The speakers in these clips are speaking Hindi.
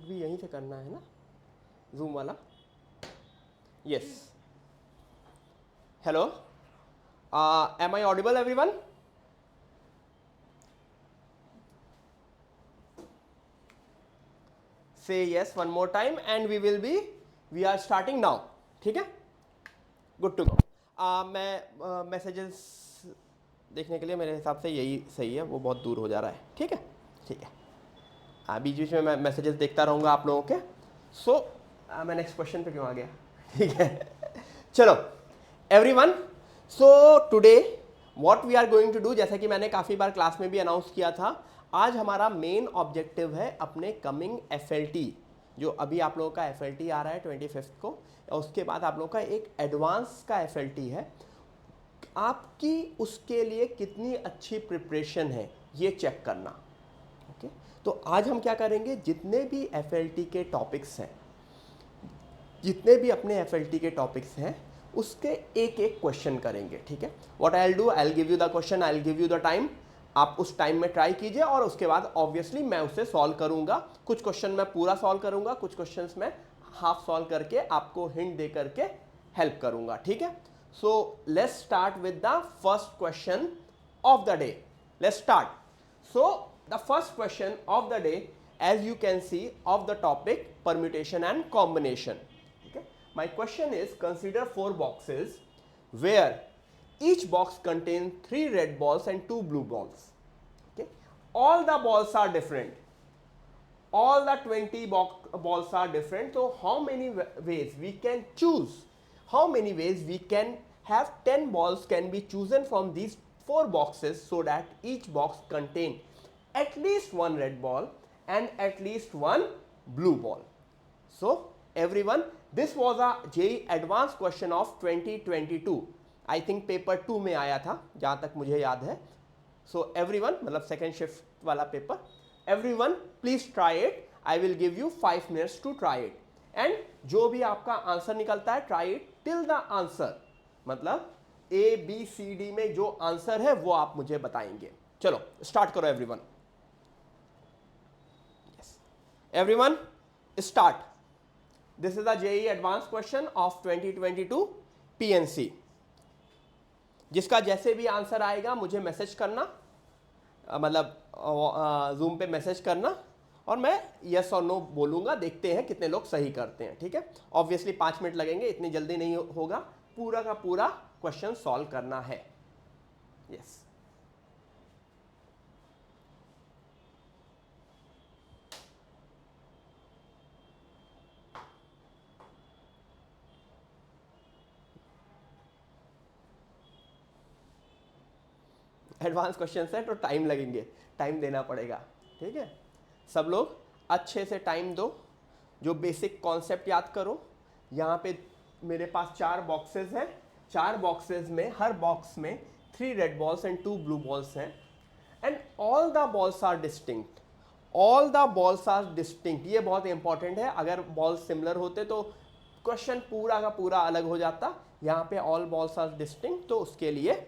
आउटपुट भी यहीं से करना है ना, जूम वाला. Yes. Hello, am I audible everyone? Say yes one more time and we are starting now. ठीक है, गुड टू गो. मैं मैसेजेस देखने के लिए मेरे हिसाब से यही सही है, वो बहुत दूर हो जा रहा है. ठीक है, ठीक है. बीच बीच में मैं मैसेजेस देखता रहूँगा आप लोगों के. सो मैं नेक्स्ट क्वेश्चन पे क्यों आ गया? ठीक है, चलो everyone. So today what we are going to do, जैसा कि मैंने काफ़ी बार क्लास में भी अनाउंस किया था, आज हमारा मेन ऑब्जेक्टिव है अपने कमिंग FLT, जो अभी आप लोगों का FLT आ रहा है 25 को, और उसके बाद आप लोगों का एक एडवांस का FLT है. आपकी उसके लिए कितनी अच्छी प्रिपरेशन है ये चेक करना. ओके, तो आज हम क्या करेंगे, जितने भी FLT के टॉपिक्स हैं, जितने भी अपने FLT के टॉपिक्स हैं, उसके एक एक क्वेश्चन करेंगे. ठीक है, what I will do, I will give you the question, I will give you the time. आप उस टाइम में ट्राई कीजिए और उसके बाद ऑब्वियसली मैं उसे सॉल्व करूंगा. कुछ क्वेश्चन मैं पूरा सॉल्व करूंगा, कुछ क्वेश्चंस मैं हाफ सॉल्व करके आपको हिंट दे करके हेल्प करूंगा. ठीक है, so let's start with the first question of the day. Let's start. So the first question of the day, as you can see, of the topic permutation and combination. Okay, my question is, consider 4 boxes where each box contains 3 red balls and 2 blue balls. Okay, all the balls are different, all the 20 balls are different. So how many ways we can choose, how many ways we can have 10 balls can be chosen from these 4 boxes, so that each box contain at least 1 red ball and at least 1 blue ball. So everyone, this was a JEE advanced question of 2022. I think paper 2 में आया था जहाँ तक मुझे याद है. So everyone, मतलब second shift वाला paper, everyone please try it. I will give you 5 minutes to try it. And जो भी आपका आंसर निकलता है, try it till the answer. मतलब A, B, C, D में जो आंसर है वो आप मुझे बताएंगे. चलो स्टार्ट करो everyone. Everyone, start. This is the JEE advanced question of 2022 PNC. जिसका जैसे भी आंसर आएगा मुझे मैसेज करना, मतलब जूम पे मैसेज करना, और मैं यस और नो बोलूँगा. देखते हैं कितने लोग सही करते हैं. ठीक है, ऑब्वियसली 5 मिनट लगेंगे, इतनी जल्दी नहीं होगा. पूरा का पूरा क्वेश्चन सॉल्व करना है. यस. एडवांस क्वेश्चन है तो टाइम लगेंगे, टाइम देना पड़ेगा. ठीक है, सब लोग अच्छे से टाइम दो, जो बेसिक कॉन्सेप्ट याद करो. यहाँ पे मेरे पास 4 बॉक्सेस हैं. 4 बॉक्सेस में हर बॉक्स में 3 red balls and 2 blue balls हैं. And all the balls are distinct, all the balls are distinct. ये बहुत इंपॉर्टेंट है. अगर बॉल्स सिमिलर होते तो क्वेश्चन पूरा का पूरा अलग हो जाता. यहाँ पे ऑल बॉल्स आर डिस्टिंक्ट, तो उसके लिए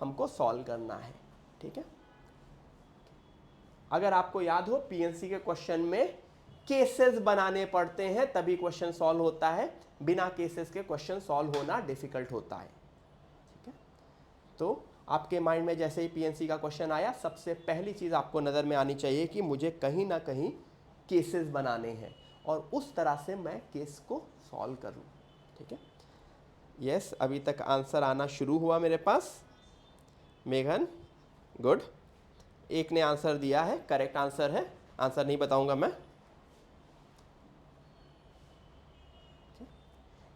हमको सॉल्व करना है. ठीक है, अगर आपको याद हो पीएनसी के क्वेश्चन में केसेस बनाने पड़ते हैं तभी क्वेश्चन सॉल्व होता है. बिना केसेस के क्वेश्चन सॉल्व होना डिफिकल्ट होता है. ठीक है, तो आपके माइंड में जैसे ही पीएनसी का क्वेश्चन आया, सबसे पहली चीज आपको नजर में आनी चाहिए कि मुझे कहीं ना कहीं केसेस बनाने हैं और उस तरह से मैं केस को सॉल्व करूं. ठीक है, यस, अभी तक आंसर आना शुरू हुआ मेरे पास. मेघन, गुड. एक ने आंसर दिया है, करेक्ट आंसर है. आंसर नहीं बताऊंगा मैं.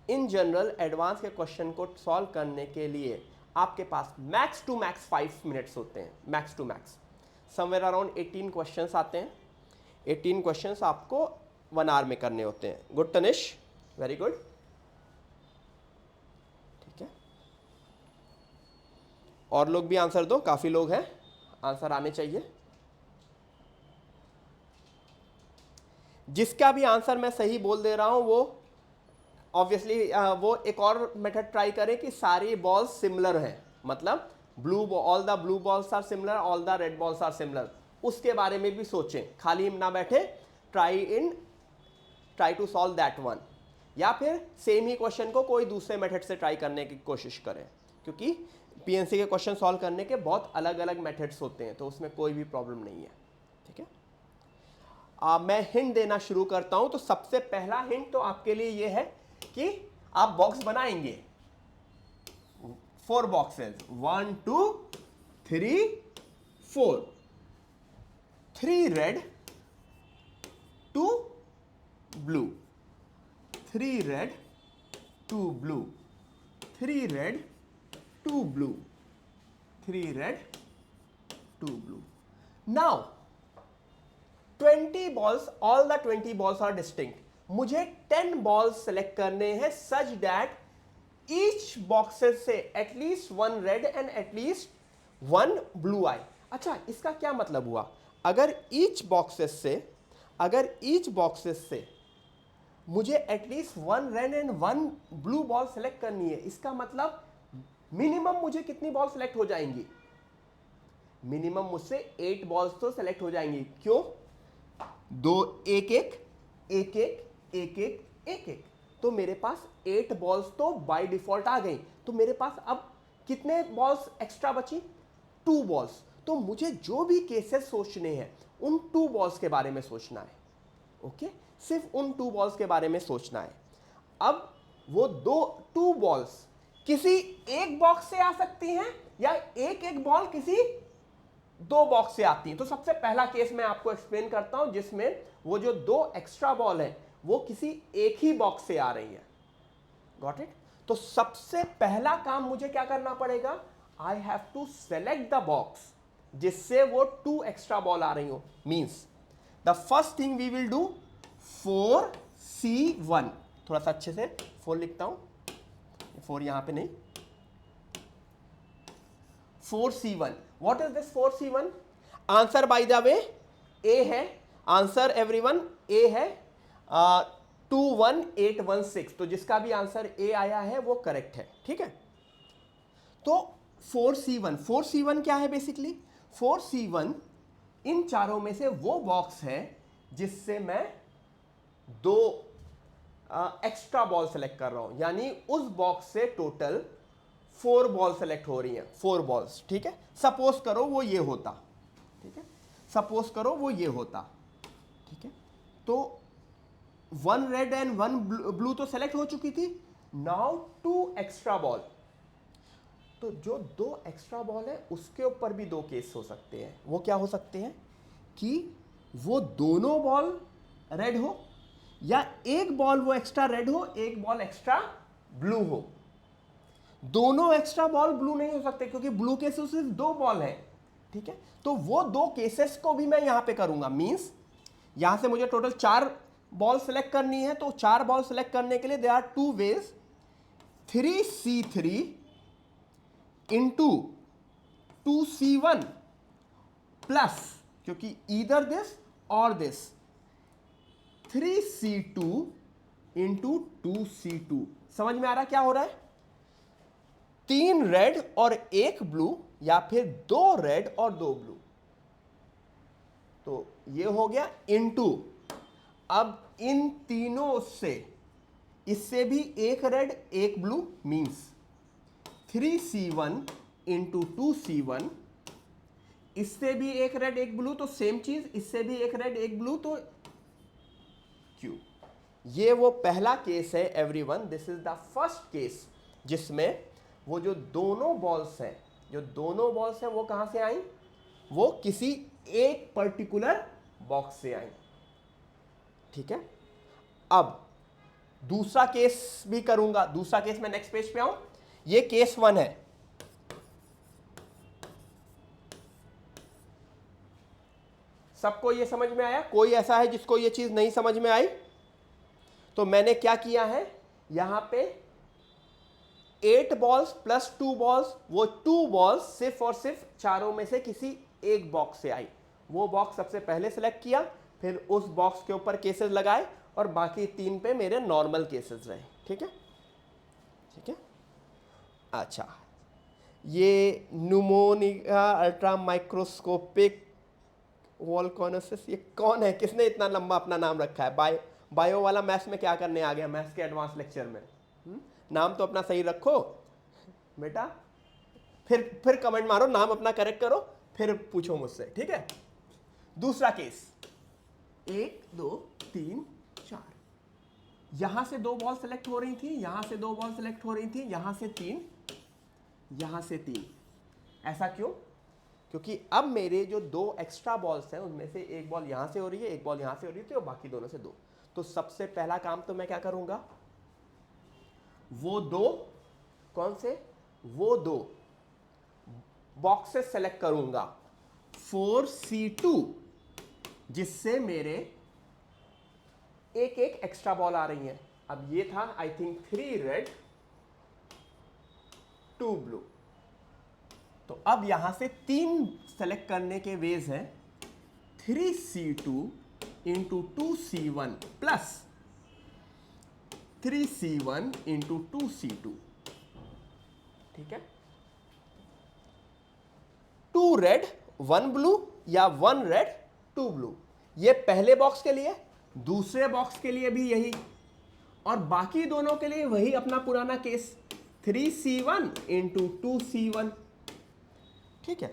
इन जनरल एडवांस के क्वेश्चन को सॉल्व करने के लिए आपके पास मैक्स टू मैक्स 5 मिनट्स होते हैं. Max to max somewhere around 18 questions आते हैं. 18 क्वेश्चंस आपको 1 आवर में करने होते हैं. Good Tanish, very good. ठीक है, और लोग भी आंसर दो. काफी लोग हैं, आंसर आने चाहिए. जिसका भी आंसर मैं सही बोल दे रहा हूं वो ऑब्वियसली वो एक और मेथड ट्राई करें कि सारी बॉल्स सिमिलर हैं. मतलब all the blue balls are similar, all the red balls are similar. उसके बारे में भी सोचें, खाली ना बैठे. Try in try to solve that one, या फिर सेम ही क्वेश्चन को कोई दूसरे मेथड से ट्राई करने की कोशिश करें, क्योंकि पीएनसी के क्वेश्चन सॉल्व करने के बहुत अलग अलग मेथड्स होते हैं, तो उसमें कोई भी प्रॉब्लम नहीं है। ठीक है, मैं हिंट देना शुरू करता हूं। तो सबसे पहला हिंट तो आपके लिए ये है कि आप बॉक्स बनाएंगे, 4 boxes, 1 2 3 4, 3 red 2 blue, 3 red 2 blue, 3 red 2 blue, 3 red 2 blue. Now 20 balls, all the 20 balls are distinct. मुझे 10 balls select करने हैं such that each boxes से at least 1 red and at least 1 blue आए। अच्छा, इसका क्या मतलब हुआ? अगर each boxes से मुझे at least 1 red and 1 blue ball select करनी है, इसका मतलब मिनिमम मुझे कितनी बॉल सेलेक्ट हो जाएंगी? मिनिमम मुझसे 8 बॉल्स तो सेलेक्ट हो जाएंगी। क्यों? एक एक, तो मेरे पास 8 बॉल्स तो बाय डिफॉल्ट आ गई। तो मेरे पास अब कितने बॉल्स एक्स्ट्रा बची? 2 बॉल्स। तो मुझे जो भी केसेस सोचने हैं उन 2 बॉल्स के बारे में सोचना है। ओके, सिर्फ उन 2 बॉल्स के बारे में सोचना है। अब वो 2 बॉल्स किसी एक बॉक्स से आ सकती हैं या एक बॉल किसी 2 बॉक्स से आती हैं। तो सबसे पहला केस मैं आपको एक्सप्लेन करता हूं, जिसमें वो जो 2 एक्स्ट्रा बॉल है वो किसी एक ही बॉक्स से आ रही है। Got it? तो सबसे पहला काम मुझे क्या करना पड़ेगा? I have to select the box जिससे वो 2 एक्स्ट्रा बॉल आ रही हो। Means the first thing we will do 4C1। थोड़ा सा अच्छे से 4 लिखता हूं, 4 यहां पे नहीं, 4C1। What is this 4C1? Answer by the way A है। आंसर एवरीवन ए है, 21816। तो जिसका भी आंसर ए आया है वो करेक्ट है। ठीक है, तो 4C1 क्या है? बेसिकली 4C1 इन चारों में से वो बॉक्स है जिससे मैं 2 एक्स्ट्रा बॉल सेलेक्ट कर रहा हूं, यानी उस बॉक्स से टोटल 4 बॉल सेलेक्ट हो रही हैं, 4 बॉल्स। ठीक है, सपोज करो वो ये होता। ठीक है, सपोज करो वो ये होता। ठीक है, तो 1 रेड एंड 1 ब्लू तो सेलेक्ट हो चुकी थी। Now 2 extra ball. तो जो 2 एक्स्ट्रा बॉल है उसके ऊपर भी 2 केस हो सकते हैं। वो क्या हो सकते हैं? कि वो दोनों बॉल रेड हो, या एक बॉल वो एक्स्ट्रा रेड हो, एक बॉल एक्स्ट्रा ब्लू हो। दोनों एक्स्ट्रा बॉल ब्लू नहीं हो सकते क्योंकि ब्लू के सिर्फ 2 बॉल है। ठीक है, तो वो 2 केसेस को भी मैं यहां पे करूंगा। मींस यहां से मुझे टोटल 4 बॉल सेलेक्ट करनी है, तो 4 बॉल सेलेक्ट करने के लिए there are 2 ways, 3C3 into 2C1 plus, क्योंकि ईदर दिस और दिस, 3C2 इंटू 2C2। समझ में आ रहा क्या हो रहा है? 3 रेड और 1 ब्लू, या फिर 2 रेड और 2 ब्लू। तो ये हो गया इनटू, अब इन तीनों से, इससे भी 1 red 1 blue, means 3C1 into 2C1, इससे भी 1 रेड 1 ब्लू, तो सेम चीज, इससे भी 1 रेड 1 ब्लू, तो क्यू। ये वो पहला केस है everyone. This is the first case जिसमें वो जो दोनों बॉल्स हैं वो कहां से आई? वो किसी एक पर्टिकुलर बॉक्स से आई। ठीक है, अब दूसरा केस भी करूंगा। दूसरा केस मैं नेक्स्ट पेज पे आऊं। ये केस 1 है। सबको ये समझ में आया? कोई ऐसा है जिसको ये चीज नहीं समझ में आई? तो मैंने क्या किया है, यहां पे 8 बॉल्स प्लस 2 बॉल्स, वो 2 बॉल्स सिर्फ और सिर्फ चारों में से किसी एक बॉक्स से आई। वो बॉक्स सबसे पहले सेलेक्ट किया, फिर उस बॉक्स के ऊपर केसेस लगाए, और बाकी 3 पे मेरे नॉर्मल केसेस रहे। ठीक है, ठीक है। अच्छा, ये न्यूमोनिया अल्ट्रा माइक्रोस्कोपिक वॉल्कोनोसिस, ये कौन है? किसने इतना लंबा अपना नाम रखा है? बायो वाला मैथ्स में क्या करने आ गया मैथ्स के एडवांस लेक्चर में? नाम तो अपना सही रखो बेटा, फिर कमेंट मारो, नाम अपना करेक्ट करो, फिर पूछो मुझसे, ठीक है? दूसरा केस, 1 2 3 4, यहां से 2 बॉल सेलेक्ट हो रही थी, यहां से 2 बॉल सेलेक्ट हो रही थी, यहां से 3, यहां से 3। ऐसा क्यों? क्योंकि अब मेरे जो 2 एक्स्ट्रा बॉल्स हैं उनमें से एक बॉल यहां से हो रही है, एक बॉल यहां से हो रही थी और बाकी दोनों से 2। तो सबसे पहला काम तो मैं क्या करूंगा, वो 2 कौन से, वो 2 बॉक्सेस सेलेक्ट करूंगा 4C2, जिससे मेरे एक एक एक्स्ट्रा बॉल आ रही हैं। अब ये था आई थिंक 3 रेड 2 ब्लू। तो अब यहां से 3 सेलेक्ट करने के वेज हैं, 3C2 into 2C1 plus 3C1 into 2C2, ठीक है? 2 रेड 1 ब्लू या 1 रेड 2 ब्लू, ये पहले बॉक्स के लिए, दूसरे बॉक्स के लिए भी यही, और बाकी दोनों के लिए वही अपना पुराना केस, 3C1 इंटू 2C1, ठीक है?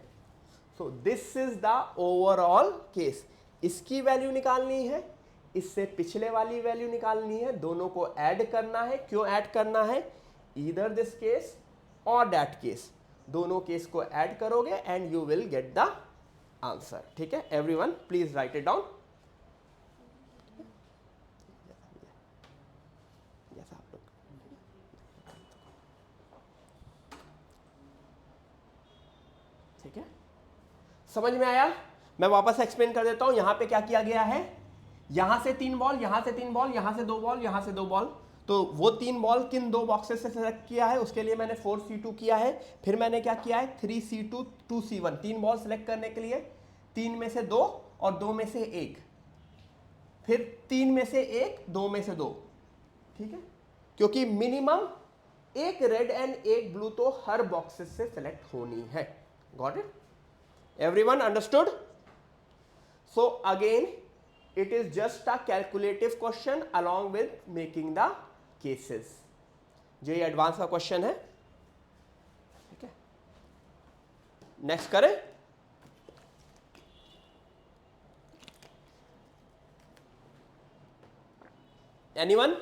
So this is the overall case. इसकी वैल्यू निकालनी है, इससे पिछले वाली वैल्यू निकालनी है, दोनों को ऐड करना है। क्यों ऐड करना है? ईदर दिस केस और दैट केस, दोनों केस को ऐड करोगे and you will get the answer, ठीक है? Everyone please right it down. ठीक है, समझ में आया? मैं वापस एक्सप्लेन कर देता हूं। यहां पे क्या किया गया है, यहां से 3 बॉल, यहां से 3 बॉल, यहां से 2 बॉल, यहां से 2 बॉल, तो वो 3 बॉल किन 2 बॉक्सेस से सेलेक्ट किया है, उसके लिए मैंने 4C2 किया है। फिर मैंने क्या किया है, 3C2 2C1, 3 बॉल सेलेक्ट करने के लिए 3 में से 2 और 2 में से 1, फिर 3 में से 1, 2 में से 2, ठीक है? क्योंकि मिनिमम 1 रेड एंड 1 ब्लू तो हर बॉक्सेस से सेलेक्ट होनी है। Got it? Everyone understood? So again it is just a calculative question along with making the cases। जो ये एडवांस का क्वेश्चन है, ठीक है? नेक्स्ट करें। एनीवन?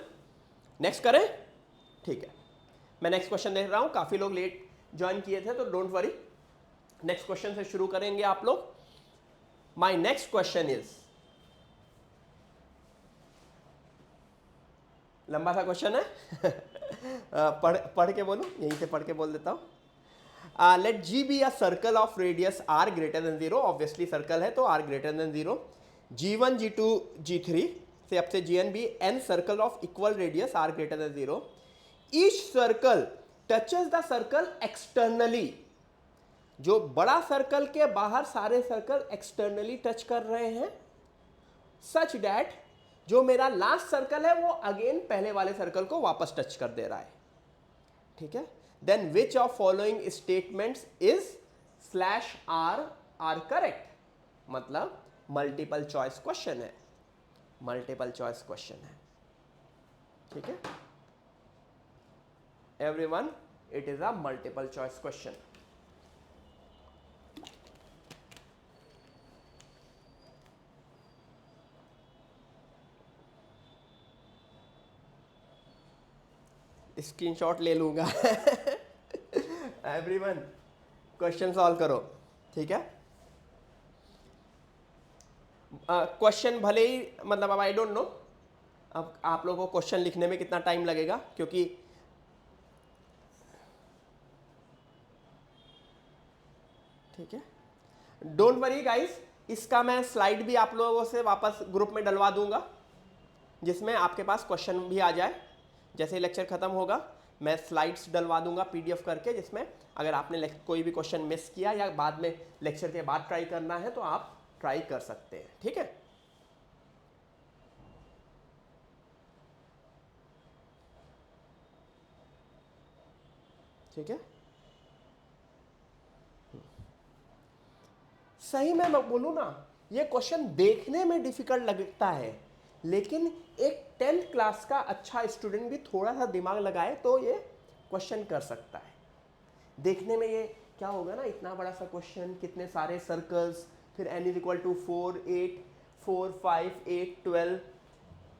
नेक्स्ट करें, ठीक है? मैं नेक्स्ट क्वेश्चन देख रहा हूं, काफी लोग लेट ज्वाइन किए थे तो डोंट वरी, नेक्स्ट क्वेश्चन से शुरू करेंगे आप लोग। माय नेक्स्ट क्वेश्चन इज, लंबा सा क्वेश्चन है पढ़ के बोलूं, यहीं से पढ़ के बोल देता हूं। Let G be a circle of radius R greater than 0, obviously circle है तो R greater than 0, G1 G2 G3 से अब से Gn भी n circle of equal radius R greater than 0, each circle touches the circle externally, जो बड़ा सर्कल के बाहर सारे सर्कल एक्सटर्नली टच कर रहे हैं, सच दैट जो मेरा लास्ट सर्कल है वो अगेन पहले वाले सर्कल को वापस टच कर दे रहा है, ठीक है? Then which of following statements is slash are are correct, मतलब मल्टीपल चॉइस क्वेश्चन है, मल्टीपल चॉइस क्वेश्चन है, ठीक है? Everyone, it is a multiple choice question. Screenshot ले लूंगा एवरीवन क्वेश्चन सॉल्व करो, ठीक है? क्वेश्चन भले ही, मतलब अब आई डोंट नो अब आप लोगों को क्वेश्चन लिखने में कितना टाइम लगेगा, क्योंकि ठीक है, डोंट वरी गाइस, इसका मैं स्लाइड भी आप लोगों से वापस ग्रुप में डलवा दूंगा, जिसमें आपके पास क्वेश्चन भी आ जाए। जैसे ही लेक्चर खत्म होगा मैं स्लाइड्स डलवा दूंगा PDF करके, जिसमें अगर आपने कोई भी क्वेश्चन मिस किया या बाद में लेक्चर के बाद ट्राई करना है तो आप ट्राई कर सकते हैं, ठीक है? ठीक है, सही में मैं बोलूँ ना, ये क्वेश्चन देखने में डिफिकल्ट लगता है लेकिन एक 10th क्लास का अच्छा स्टूडेंट भी थोड़ा सा दिमाग लगाए तो ये क्वेश्चन कर सकता है। देखने में ये क्या होगा ना, इतना बड़ा सा क्वेश्चन, कितने सारे सर्कल्स, फिर n इज इक्वल टू 4 8 4 5 8 12,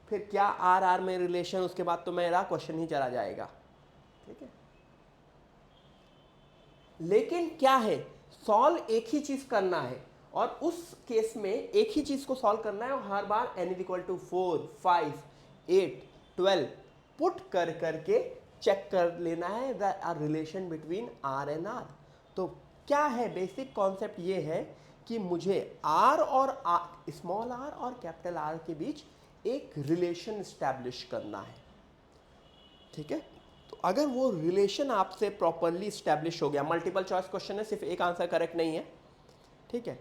फिर क्या आर आर में रिलेशन, उसके बाद तो मेरा क्वेश्चन ही चला जाएगा। ठीक है, लेकिन क्या है, सॉल्व एक ही चीज करना है, और उस केस में एक ही चीज को सॉल्व करना है, और हर बार n is equal to 4 5 8 12 put कर करके चेक कर लेना है the relation between r and r। तो क्या है, बेसिक कॉन्सेप्ट ये है कि मुझे r और स्मॉल r और कैपिटल R के बीच एक रिलेशन स्टैब्लिश करना है। ठीक है, तो अगर वो रिलेशन आपसे प्रॉपरली स्टैब्लिश हो गया, मल्टीपल चॉइस क्वेश्चन है, सिर्फ एक आंसर करेक्ट नहीं है। ठीक है,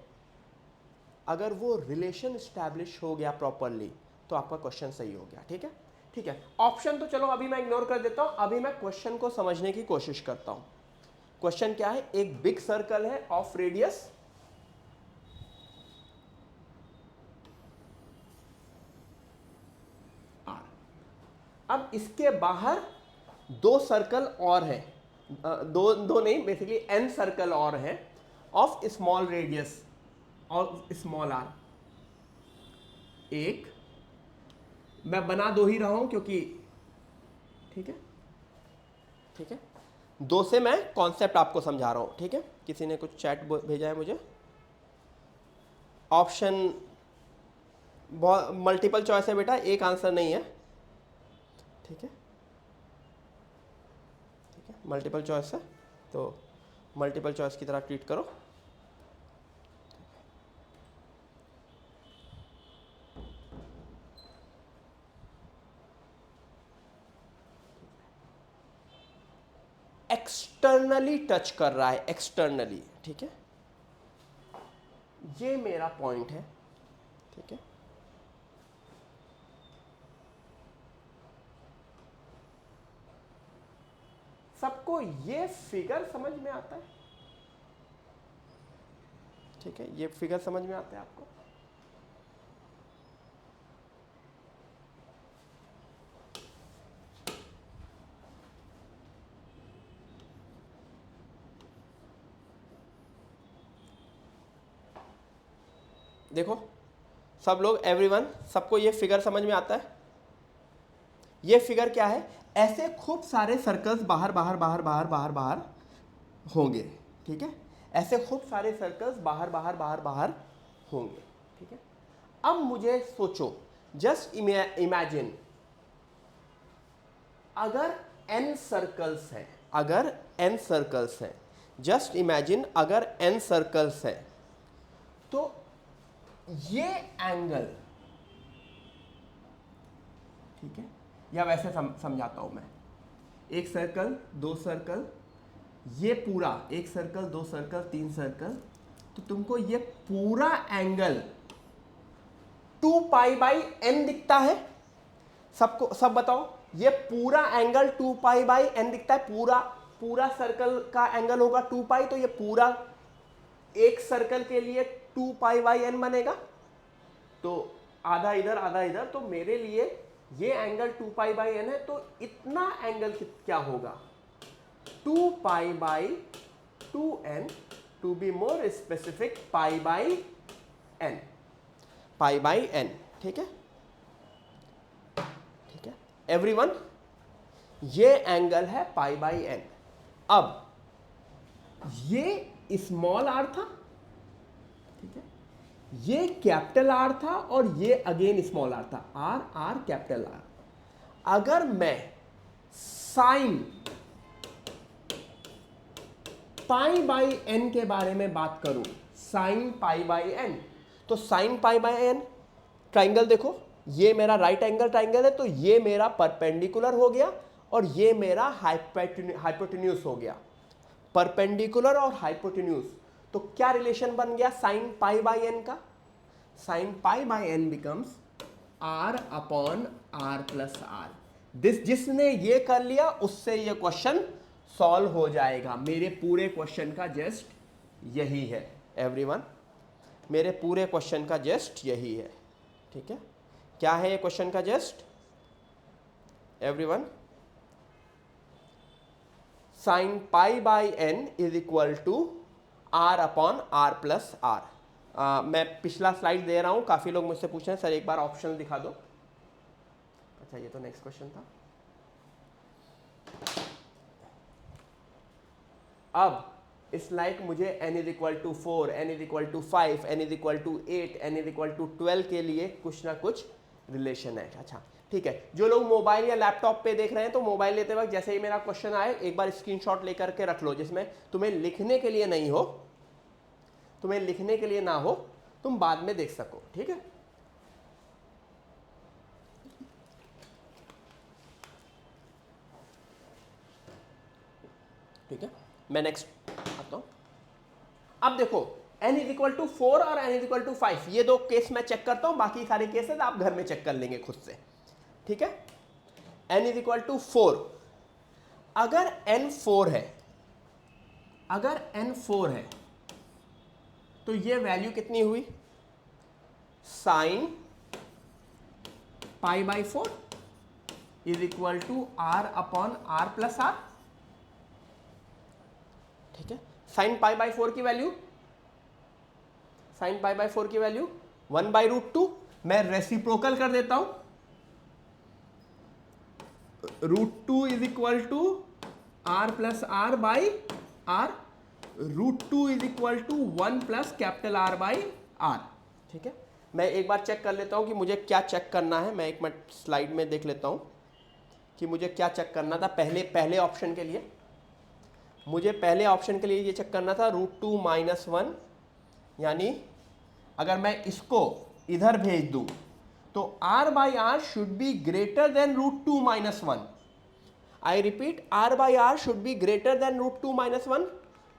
अगर वो रिलेशन स्टैब्लिश हो गया प्रॉपरली तो आपका क्वेश्चन सही हो गया। ठीक है, ठीक है, ऑप्शन तो चलो अभी मैं इग्नोर कर देता हूं, अभी मैं क्वेश्चन को समझने की कोशिश करता हूं। क्वेश्चन क्या है, एक बिग सर्कल है ऑफ रेडियस r, अब इसके बाहर दो सर्कल और हैं, दो नहीं, बेसिकली n सर्कल और हैं ऑफ स्मॉल रेडियस और स्मॉल r। एक मैं बना दो ही रहा हूं क्योंकि, ठीक है, ठीक है, दो से मैं कॉन्सेप्ट आपको समझा रहा हूं। ठीक है, किसी ने कुछ चैट भेजा है मुझे, ऑप्शन बहुत मल्टीपल चॉइस है बेटा, एक आंसर नहीं है। ठीक है, ठीक है, मल्टीपल चॉइस है तो मल्टीपल चॉइस की तरह ट्रीट करो। एक्सटर्नली टच कर रहा है, एक्सटर्नली। ठीक है, ये मेरा पॉइंट है। ठीक है, सबको ये फिगर समझ में आता है? ठीक है, ये फिगर समझ में आता है आपको? देखो सब लोग, एवरीवन, सबको ये फिगर समझ में आता है? ये फिगर क्या है, ऐसे खूब सारे सर्कल्स बाहर बाहर बाहर बाहर बाहर बाहर होंगे। ठीक है, ऐसे खूब सारे सर्कल्स बाहर बाहर बाहर बाहर होंगे। ठीक है, अब मुझे सोचो, जस्ट इमेजिन, अगर n सर्कल्स हैं, अगर n सर्कल्स हैं, जस्ट इमेजिन अगर n सर्कल्स हैं, तो ये एंगल, ठीक है, या वैसे समझाता हूं मैं, एक सर्कल, दो सर्कल, ये पूरा एक सर्कल, दो सर्कल, तीन सर्कल, तो तुमको ये पूरा एंगल 2 पाई बाई n दिखता है? सबको सब बताओ, ये पूरा एंगल 2 पाई बाई n दिखता है? पूरा सर्कल का एंगल होगा 2 पाई, तो ये पूरा एक सर्कल के लिए 2 पाई बाई n बनेगा। तो आधा इधर आधा इधर, तो मेरे लिए ये एंगल 2 पाई बाई n है, तो इतना एंगल क्या होगा, 2 pi by 2n, to be more specific pi by n, pi by n। ठीक है, ठीक है एवरीवन, ये एंगल है पाई बाई n। अब ये स्मॉल r था, ठीक है, ये कैपिटल R था, और ये अगेन स्मॉल r था, R कैपिटल R। अगर मैं साइन पाई बाई n के बारे में बात करूं, साइन पाई बाई n, तो sign pi by n, triangle देखो, ये मेरा राइट एंगल ट्राइंगल है, तो ये मेरा परपेंडिकुलर हो गया और ये मेरा हाइपोटेन्यूज हो गया। परपेंडिकुलर और हाइपोटेन्यूज, तो क्या रिलेशन बन गया साइन पाई बाई n का? Sign pi by n becomes r upon r plus r। जिसने ये कर लिया उससे ये क्वेश्चन सॉल्व हो जाएगा। मेरे पूरे क्वेश्चन का जस्ट यही है एवरीवन, मेरे पूरे क्वेश्चन का जस्ट यही है। ठीक है, क्या है ये क्वेश्चन का just everyone? Sine pi by N is equal to are upon are plus r. मैं पिछला स्लाइड दे रहा हूं, काफी लोग मुझसे पूछ रहे हैं सर एक बार ऑप्शन दिखा दो। अच्छा ये तो नेक्स्ट क्वेश्चन था। अब इट्स लाइक मुझे n is equal to 4, n is equal to 5, n is equal to 8, n is equal to 12 के लिए कुछ ना कुछ रिलेशन है। अच्छा ठीक है, जो लोग मोबाइल या लैपटॉप पे देख रहे हैं तो मोबाइल लेते वक्त जैसे ही मेरा क्वेश्चन आए एक बार स्क्रीनशॉट लेकर के रख लो, जिसमें तुम्हें लिखने के लिए नहीं हो, तुम्हें लिखने के लिए ना हो, तुम बाद में देख सको। ठीक है, ठीक है, मैं नेक्स्ट आता हूं। अब देखो n इज इक्वल टू 4 और n इज इक्वल टू 5, ये दो केस मैं चेक करता हूं, बाकी सारे केसेस आप घर में चेक कर लेंगे खुद से। ठीक है, n इज इक्वल टू 4, अगर n 4 है, अगर n 4 है तो ये वैल्यू कितनी हुई? Sine pi by 4 is equal to are upon are plus r. ठीक है, साइन पाई बाई 4 की वैल्यू, साइन पाई बाई 4 की वैल्यू 1/√2। मैं रेसिप्रोकल कर देता हूं, √2 is equal to r plus are by r, √2 is equal to 1 plus capital R by are. ठीक है, मैं एक बार चेक कर लेता हूं कि मुझे क्या चेक करना है। मैं एक मिनट स्लाइड में देख लेता हूं कि मुझे क्या चेक करना था। पहले ऑप्शन के लिए मुझे पहले ऑप्शन के लिए ये चेक करना था √2 माइनस 1, यानी अगर मैं इसको इधर भेज दूं तो r by r should be greater than √2 minus 1। I repeat, r by r should be greater than √2 minus 1।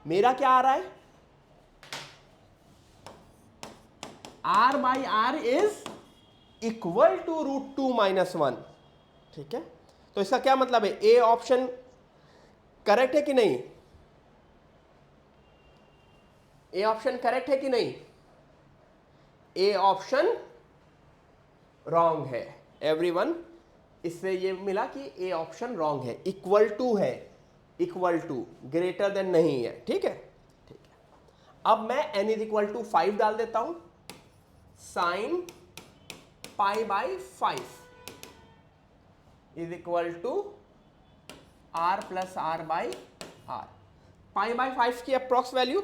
मेरा क्या आ रहा है? r by r is equal to √2 minus 1। ठीक है, तो इसका क्या मतलब है? ए ऑप्शन करेक्ट है कि नहीं? ए ऑप्शन करेक्ट है कि नहीं? ए ऑप्शन रॉन्ग है एवरीवन। इससे ये मिला कि ए ऑप्शन रॉन्ग है, इक्वल टू है, इक्वल टू, ग्रेटर देन नहीं है। ठीक है, ठीक है। अब मैं n इज इक्वल टू 5 डाल देता हूं, sine pi by 5 is equal to r plus are by r. Pi by 5 की अप्रॉक्स वैल्यू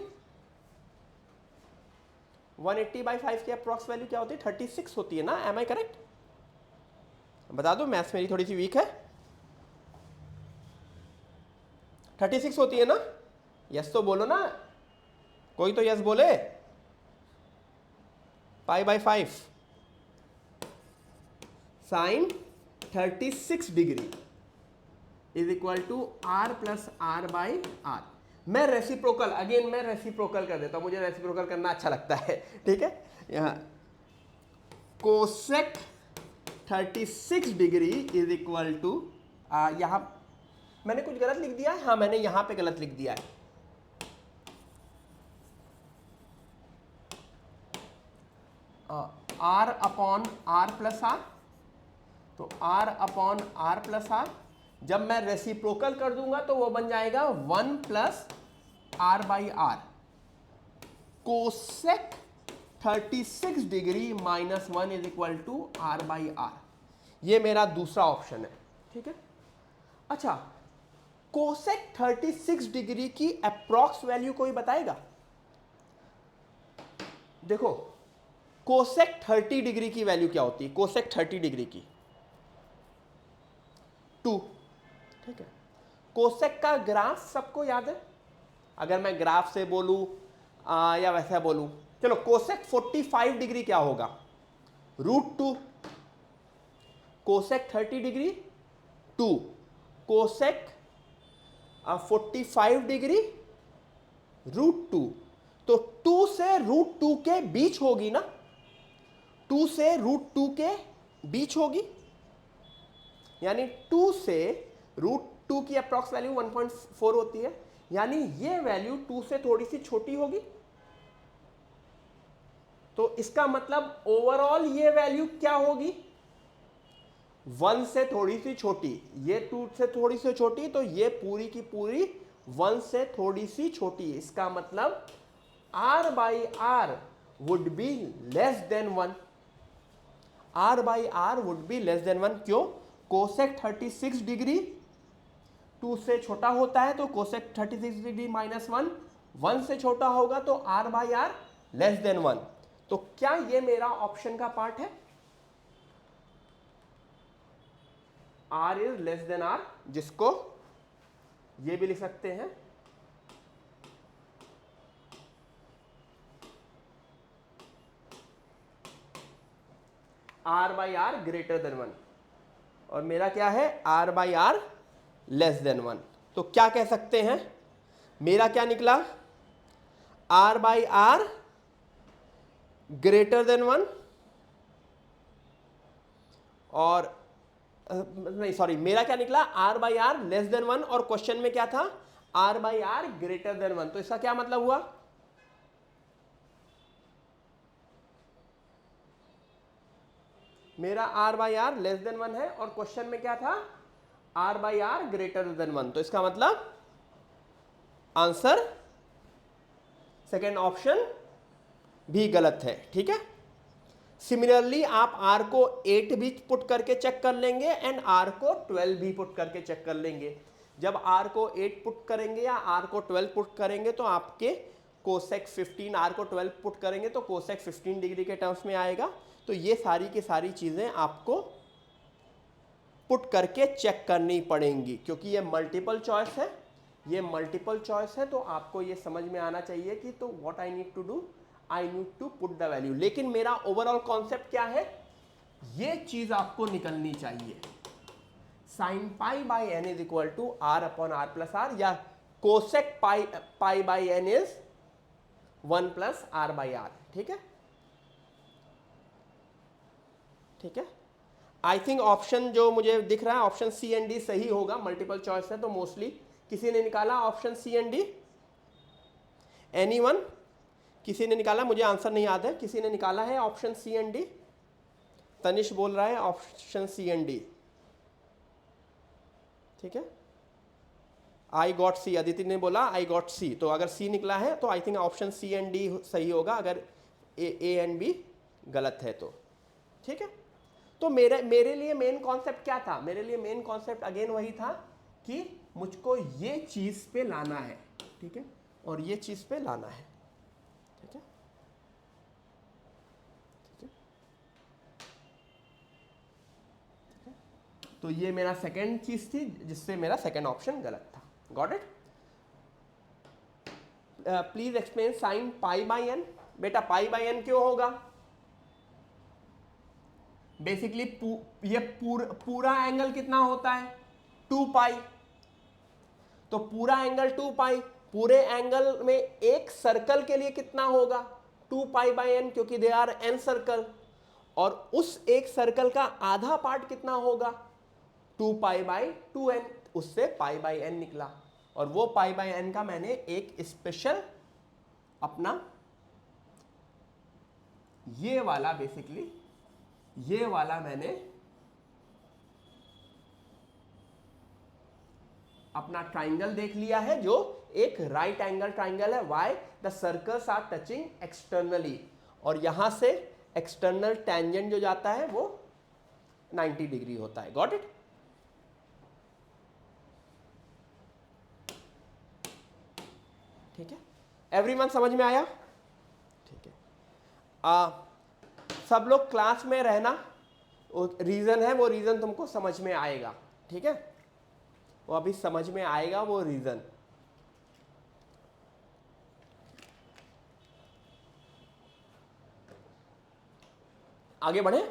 180 बाई 5 की अप्रॉक्स वैल्यू क्या होती है? 36 होती है ना? Am I correct? बता दो, मैथ्स मेरी थोड़ी सी वीक है। 36 होती है ना? यस तो बोलो ना, कोई तो यस बोले। Pi by 5 sine 36 degree is equal to r plus are by r. मैं रेसिप्रोकल, अगेन मैं रेसिप्रोकल कर देता हूं, मुझे रेसिप्रोकल करना अच्छा लगता है। ठीक है, यहां cosec 36 degree is equal to, यहां मैंने कुछ गलत लिख दिया है। हाँ, मैंने यहां पे गलत लिख दिया है। R upon are plus R, तो R upon are plus R जब मैं रेसिप्रोकल कर दूंगा तो वो बन जाएगा 1 plus are by r. Cosec 36 degree minus 1 is equal to r by r. ये मेरा दूसरा ऑप्शन है। ठीक है, अच्छा, कोसेक 36 डिग्री की अप्रॉक्स वैल्यू कोई बताएगा? देखो, कोसेक 30 डिग्री की वैल्यू क्या होती है? कोसेक 30 डिग्री की 2। ठीक है, कोसेक का ग्राफ सबको याद है? अगर मैं ग्राफ से बोलूं या वैसा बोलूं, चलो कोसेक 45 डिग्री क्या होगा? √2। कोसेक 30 डिग्री 2, कोसेक 45 डिग्री √2, तो 2 से √2 के बीच होगी ना? 2 से √2 के बीच होगी, यानी 2 से √2 की अप्रॉक्स वैल्यू 1.4 होती है, यानी ये वैल्यू 2 से थोड़ी सी छोटी होगी। तो इसका मतलब ओवरऑल ये वैल्यू क्या होगी? 1 से थोड़ी सी छोटी, ये 2 से थोड़ी सी छोटी, तो ये पूरी की पूरी 1 से थोड़ी सी छोटी। इसका मतलब r by r would be less than 1। r by r would be less than 1। क्यों? कोसेक 36 डिग्री 2 से छोटा होता है, तो कोसेक 36 डिग्री माइनस 1 1 से छोटा होगा, तो r by r less than 1। तो क्या ये मेरा ऑप्शन का पार्ट है? r is less than r, जिसको ये भी लिख सकते हैं r by r greater than 1, और मेरा क्या है? r by r less than 1। तो क्या कह सकते हैं? मेरा क्या निकला? r by r greater than 1, और नहीं सॉरी, मेरा क्या निकला? r by r less than 1, और क्वेश्चन में क्या था? r by r greater than 1। तो इसका क्या मतलब हुआ? मेरा r by r less than 1 है, और क्वेश्चन में क्या था? r by r greater than 1। तो इसका मतलब आंसर सेकेंड ऑप्शन भी गलत है। ठीक है। सिमिलरली आप r को 8 भी पुट करके चेक कर लेंगे एंड r को 12 भी पुट करके चेक कर लेंगे। जब r को 8 पुट करेंगे या r को 12 पुट करेंगे तो आपके कोसेक 15, r को 12 पुट करेंगे तो कोसेक 15 डिग्री के टर्म्स में आएगा। तो ये सारी की सारी चीज़ें आपको पुट करके चेक करनी पड़ेंगी, क्योंकि ये मल्टीपल चॉइस है। ये मल्टीपल चॉइस है, तो आपको ये समझ में आना चाहिए कि तो what I need to do, I need to put the value. लेकिन मेरा ओवरऑल कॉन्सेप्ट क्या है? ये चीज आपको निकलनी चाहिए, sine pi by N is equal to are upon are plus R, या cosec pi by N is 1 plus are by are. ठीक है, ठीक है। आई थिंक ऑप्शन जो मुझे दिख रहा है ऑप्शन सी एंड डी सही होगा, मल्टीपल चॉइस है तो मोस्टली। किसी ने निकाला option C and D? Anyone? किसी ने निकाला? मुझे आंसर नहीं याद है। किसी ने निकाला है option C and D? Tanish बोल रहा है ऑप्शन सी एंड डी। ठीक है, आई गॉट सी। अदिति ने बोला आई गॉट सी। तो अगर सी निकला है तो I think option C and D सही होगा, अगर ए एंड बी गलत है तो। ठीक है, तो मेरे लिए मेन कॉन्सेप्ट क्या था? मेरे लिए मेन कॉन्सेप्ट अगेन वही था कि मुझको ये चीज पे लाना है। ठीक है, और ये चीज पे लाना है। ठीक है, ठीक है, ठीक है। तो ये मेरा सेकेंड चीज थी जिससे मेरा सेकेंड ऑप्शन गलत था। Got it? Please explain sine pi by n. बेटा पाई बाई एन क्यों होगा? बेसिकली ये पूरा एंगल कितना होता है? 2 पाई। तो पूरा एंगल 2 पाई, पूरे एंगल में एक सर्कल के लिए कितना होगा? 2 पाई बाई एन, क्योंकि दे आर एन सर्कल। और उस एक सर्कल का आधा पार्ट कितना होगा? 2 पाई बाई 2n। उससे पाई बाई एन निकला, और वो पाई बाई एन का मैंने एक स्पेशल अपना ये वाला, बेसिकली ये वाला मैंने अपना ट्राइंगल देख लिया है, जो एक राइट एंगल ट्राइंगल है। Why? The circles are touching externally, और यहां से एक्सटर्नल टेंजेंट जो जाता है वो 90 डिग्री होता है। Got it? ठीक है, एवरीवन समझ में आया? ठीक है। सब लोग क्लास में रहना, रीजन है वो रीजन तुमको समझ में आएगा। ठीक है, वो अभी समझ में आएगा वो रीजन। आगे बढ़े।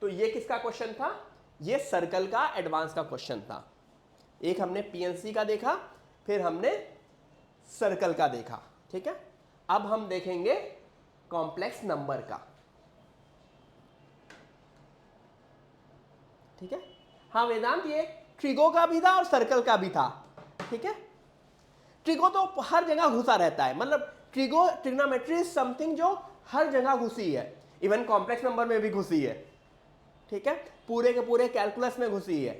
तो ये किसका क्वेश्चन था? ये सर्कल का एडवांस का क्वेश्चन था। एक हमने पीएनसी का देखा, फिर हमने सर्कल का देखा। ठीक है, अब हम देखेंगे कॉम्प्लेक्स नंबर का। ठीक है, हाँ वेदांत, ये ट्रिगो का भी था और सर्कल का भी था। ठीक है, ट्रिगो तो हर जगह घुसा रहता है, मतलब ट्रिग्नोमेट्री इज समथिंग जो हर जगह घुसी है, इवन कॉम्प्लेक्स नंबर में भी घुसी है। ठीक है, पूरे के पूरे कैलकुलस में घुसी है,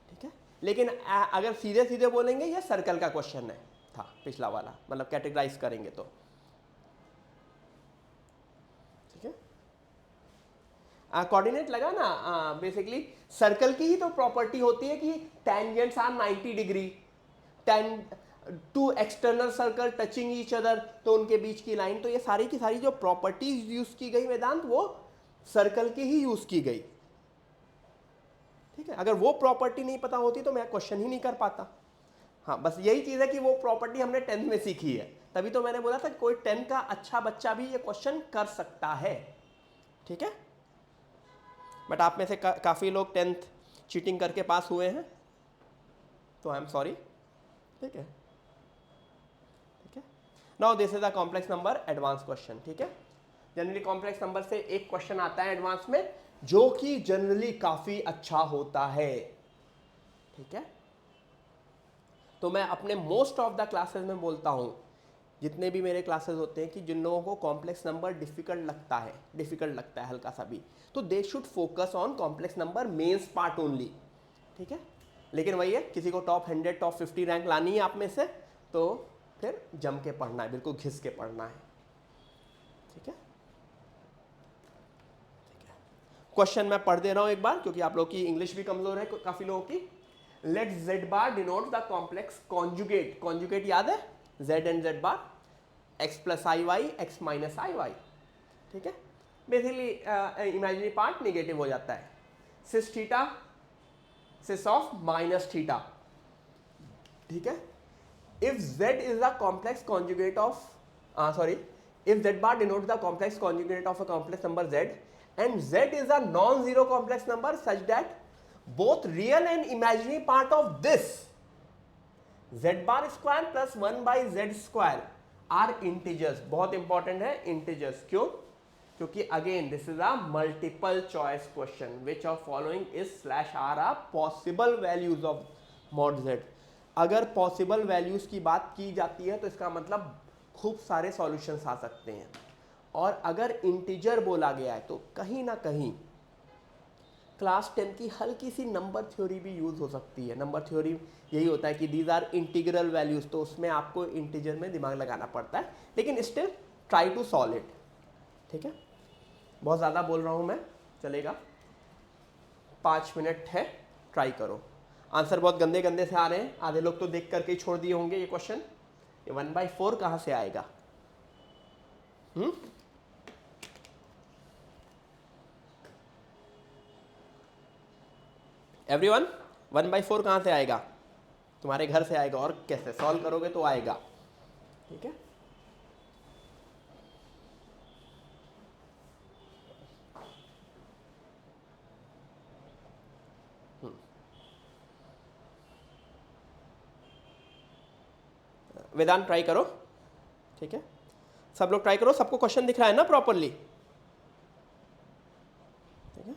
ठीक है। लेकिन अगर सीधे सीधे बोलेंगे ये सर्कल का क्वेश्चन है था पिछला वाला, मतलब कैटेगराइज करेंगे तो, ठीक है। कोऑर्डिनेट लगा ना, बेसिकली सर्कल की ही तो प्रॉपर्टी होती है कि tangents are 90 degree, two external circle touching each other, तो उनके बीच की लाइन, तो ये सारी की सारी जो प्रॉपर्टीज यूज की गई वेदांत, वो सर्कल की ही यूज की गई, ठीक है। अगर वो प्रॉपर्टी नहीं पता होती तो मैं क्वेश्चन ही नहीं कर पाता। हाँ, बस यही चीज है कि वो प्रॉपर्टी हमने 10th में सीखी है, तभी तो मैंने बोला था कोई 10 का अच्छा बच्चा भी ये क्वेश्चन कर सकता है, ठीक है। बट आप में से काफी लोग 10th चीटिंग करके पास हुए हैं, तो आई एम सॉरी, ठीक है, ठीक है। Now this is a complex number advance question, ठीक है। जनरली कॉम्प्लेक्स नंबर से एक क्वेश्चन आता है एडवांस में, जो कि जनरली काफी अच्छा होता है, ठीक है। तो मैं अपने मोस्ट ऑफ द क्लासेस में बोलता हूं, जितने भी मेरे क्लासेस होते हैं, कि जिन लोगों को कॉम्प्लेक्स नंबर डिफिकल्ट लगता है हल्का सा भी, तो they should focus on complex number mains part only, ठीक है। लेकिन वही है, किसी को टॉप 100 टॉप 50 रैंक लानी है आप में से, तो फिर जम के पढ़ना है, बिल्कुल घिस के पढ़ना है, ठीक है, ठीक है। क्वेश्चन मैं पढ़ दे रहा हूं एक बार, क्योंकि आप लोग की इंग्लिश भी कमजोर है काफी लोगों की। Let z bar denote the complex conjugate, conjugate याद है, z and z bar, x plus I Y, X minus I Y, ठीक है। बेसिकली इमेजिनरी पार्ट निगेटिव हो जाता है, cis theta cis of minus theta, ठीक है। If z is the complex conjugate of, sorry, if z bar denotes the complex conjugate of a complex number z and z is a non-zero complex number such that both real and imaginary part of this z bar square plus 1 by z square are integers, बहुत इंपॉर्टेंट है integers, क्यों? क्योंकि again this is a multiple choice question, which of following is slash are are possible values of mod z। अगर पॉसिबल वैल्यूज की बात की जाती है तो इसका मतलब खूब सारे सॉल्यूशंस आ सकते हैं, और अगर इंटीजर बोला गया है तो कहीं ना कहीं क्लास 10 की हल्की सी नंबर थ्योरी भी यूज हो सकती है। नंबर थ्योरी यही होता है कि दीज आर इंटीग्रल वैल्यूज, तो उसमें आपको इंटीजर में दिमाग लगाना पड़ता है, लेकिन still try to solve it, ठीक है। बहुत ज़्यादा बोल रहा हूँ मैं, चलेगा, 5 मिनट है, ट्राई करो। आंसर बहुत गंदे गंदे से आ रहे हैं, आधे लोग तो देख करके ही छोड़ दिए होंगे ये क्वेश्चन। ये 1/4 कहाँ से आएगा? एवरीवन, 1/4 कहाँ से आएगा? तुम्हारे घर से आएगा, और कैसे सॉल्व करोगे तो आएगा, ठीक है। वेदांत ट्राई करो, ठीक है, सब लोग ट्राई करो, सबको क्वेश्चन दिख रहा है ना प्रॉपरली, ठीक है।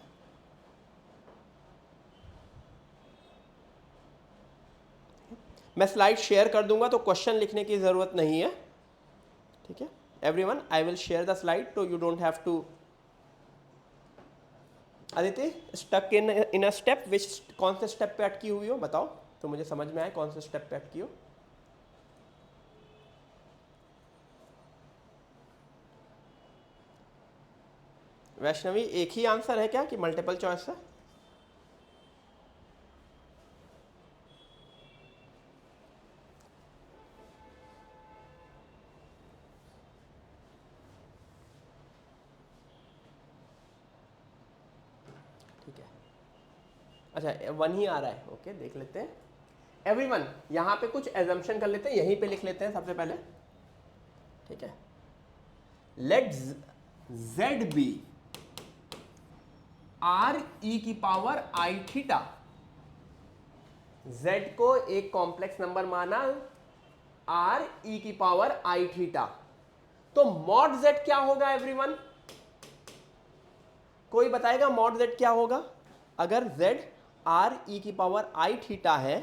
मैं स्लाइड शेयर कर दूंगा तो क्वेश्चन लिखने की जरूरत नहीं है, ठीक है। Everyone, I will share the slide, तो you don't have to. Aditi, stuck in a step, which, कौन से स्टेप पे अटकी हुई हो बताओ, तो मुझे समझ में आए कौन से स्टेप पे अटकी हो। वैष्णवी, एक ही आंसर है क्या कि मल्टीपल चॉइस है? ठीक है, अच्छा 1 ही आ रहा है, ओके, देख लेते हैं। एवरीवन, यहाँ पे कुछ एजम्पशन कर लेते हैं, यहीं पे लिख लेते हैं सबसे पहले, ठीक है। Let z be r e की पावर आई थीटा, z को एक कॉम्प्लेक्स नंबर माना आर ई की पावर आई थीटा, तो मॉड z क्या होगा एवरीवन? कोई बताएगा मॉड z क्या होगा? अगर z आर ई की पावर आई थीटा है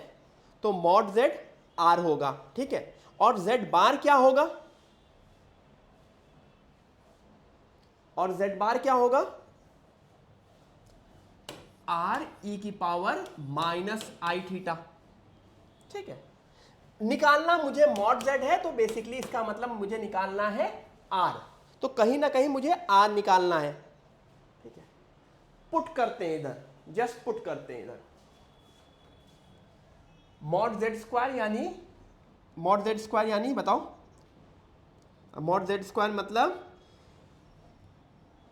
तो मॉड z r होगा, ठीक है। और z बार क्या होगा? और z बार क्या होगा? आर ई की पावर माइनस आई थीटा। ठीक है, निकालना मुझे मॉड जेड है, तो बेसिकली इसका मतलब मुझे निकालना है आर, तो कहीं ना कहीं मुझे आर निकालना है। ठीक है, पुट करते हैं इधर, जस्ट पुट करते हैं इधर मॉड जेड स्क्वायर यानी बताओ, मॉड जेड स्क्वायर मतलब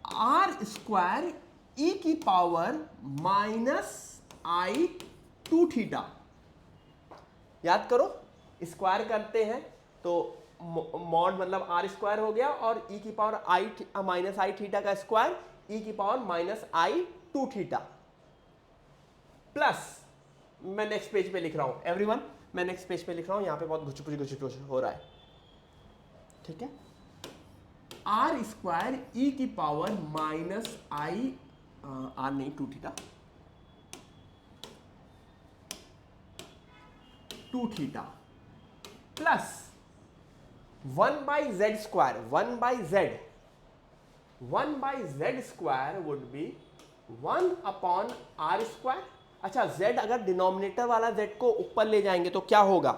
आर स्क्वायर ई की पावर माइनस आई टू थीटा। याद करो, स्क्वायर करते हैं तो मॉड मतलब आर स्क्वायर हो गया, और ई की power i minus i theta का स्क्वायर ई की पावर माइनस आई टू थीटा, प्लस मैं नेक्स्ट पेज पे लिख रहा हूं एवरीवन, मैं नेक्स्ट पेज पे लिख रहा हूं, यहां पे बहुत घुच हो रहा है। ठीक है, आर स्क्वायर ई की पावर माइनस आई, आर नहीं two theta, two theta plus 1 by z square, 1 by z square would be 1 upon r square. अच्छा, z अगर डिनोमिनेटर वाला z को ऊपर ले जाएंगे तो क्या होगा?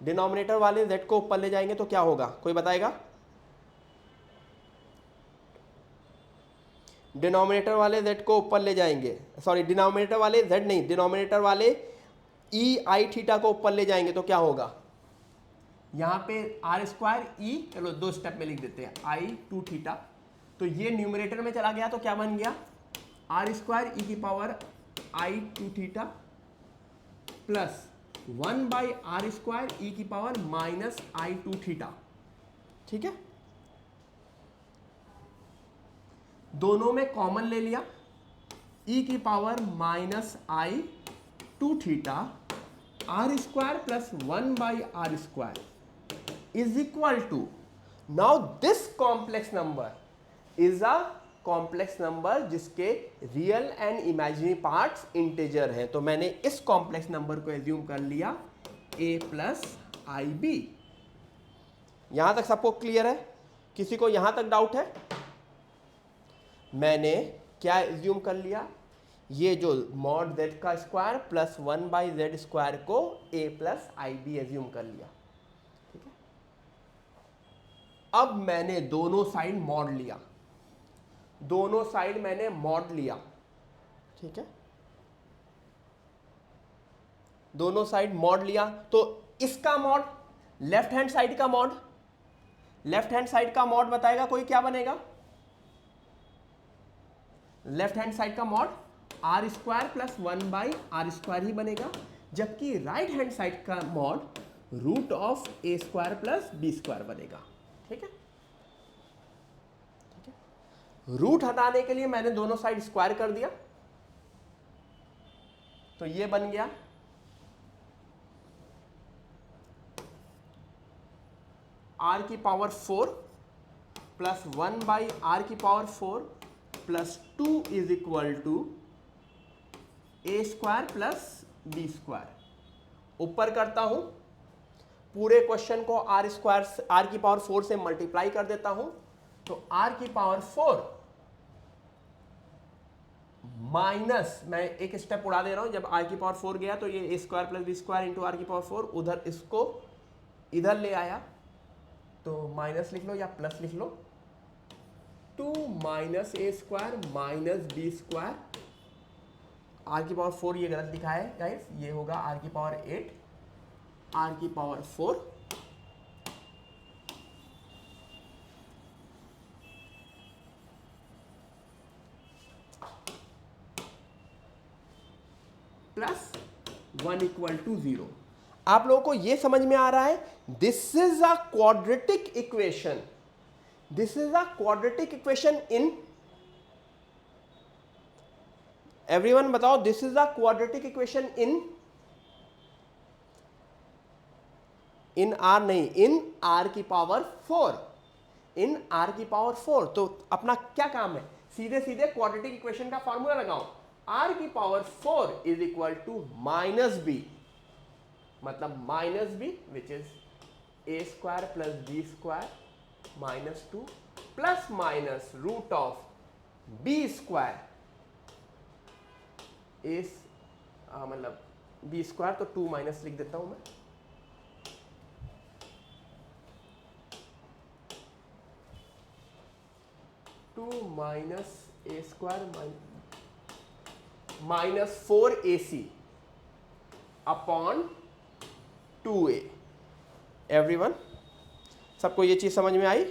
डिनोमिनेटर वाले z को ऊपर ले जाएंगे तो क्या होगा, कोई बताएगा? डिनोमिनेटर वाले z को ऊपर ले जाएंगे, सॉरी डिनोमिनेटर वाले z नहीं, डिनोमिनेटर वाले ई आई थीटा को ऊपर ले जाएंगे तो क्या होगा? यहां पे आर स्क्वायर ई, चलो दो स्टेप में लिख देते हैं, आई टू थीटा, तो ये न्यूमरेटर में चला गया तो क्या बन गया? आर स्क्वायर ई की power I two theta plus 1 by R square ई की पावर माइनस आई टू थीटा। ठीक है, दोनों में कॉमन ले लिया, ई की power minus I two theta R square plus 1 by R square is equal to, now this complex number is a complex number जिसके real and imaginary parts integer हैं, तो मैंने इस कॉम्प्लेक्स नंबर को एज्यूम कर लिया a प्लस आई बी। यहां तक सबको क्लियर है? किसी को यहां तक डाउट है? मैंने क्या एज्यूम कर लिया? ये जो मॉड z का square plus 1 by z square को a plus i b assume कर लिया। ठीक है, अब मैंने दोनों साइड मॉड लिया, दोनों साइड मैंने मॉड लिया। ठीक है, दोनों साइड मॉड लिया, तो इसका मॉड, लेफ्ट हैंड साइड का मॉड, लेफ्ट हैंड साइड का मॉड बताएगा कोई, क्या बनेगा? लेफ्ट हैंड साइड का mod R square plus 1 by R square ही बनेगा, जबकि राइट हैंड साइड का mod root of A square plus B square बनेगा। ठीक है, रूट हटाने के लिए मैंने दोनों साइड स्क्वायर कर दिया, तो ये बन गया r की पावर 4 प्लस 1 बाई आर की power 4 plus 2 is equal to a square plus B square. ऊपर करता हूं, पूरे क्वेश्चन को आर स्क्वायर, आर की पावर 4 से मल्टीप्लाई कर देता हूं, तो आर की पावर 4 माइनस, मैं एक स्टेप उड़ा दे रहा हूं, जब आर की पावर 4 गया तो ये A square plus B square into R की पावर 4, उधर इसको इधर ले आया तो माइनस लिख लो या प्लस लिख लो, 2 minus a square minus b square, r की पावर 4 ये गलत लिखा है गाइस, ये होगा आर की पावर 8, आर की पावर 4 प्लस 1 इक्वल टू 0। आप लोगों को यह समझ में आ रहा है? This is a quadratic equation, this is a quadratic equation in, everyone बताओ, this is a quadratic equation in r नहीं, इन आर की पावर 4, इन आर की पावर 4। तो अपना क्या काम है? सीधे सीधे क्वाड्रेटिक इक्वेशन का फॉर्मूला लगाओ, आर की power 4 is equal to minus b, मतलब minus b which is a square plus B square minus 2 plus minus root of B square ए मतलब बी स्क्वायर, तो 2 माइनस लिख देता हूं मैं, two minus a square minus 4ac upon 2a। Everyone, सबको ये चीज समझ में आई?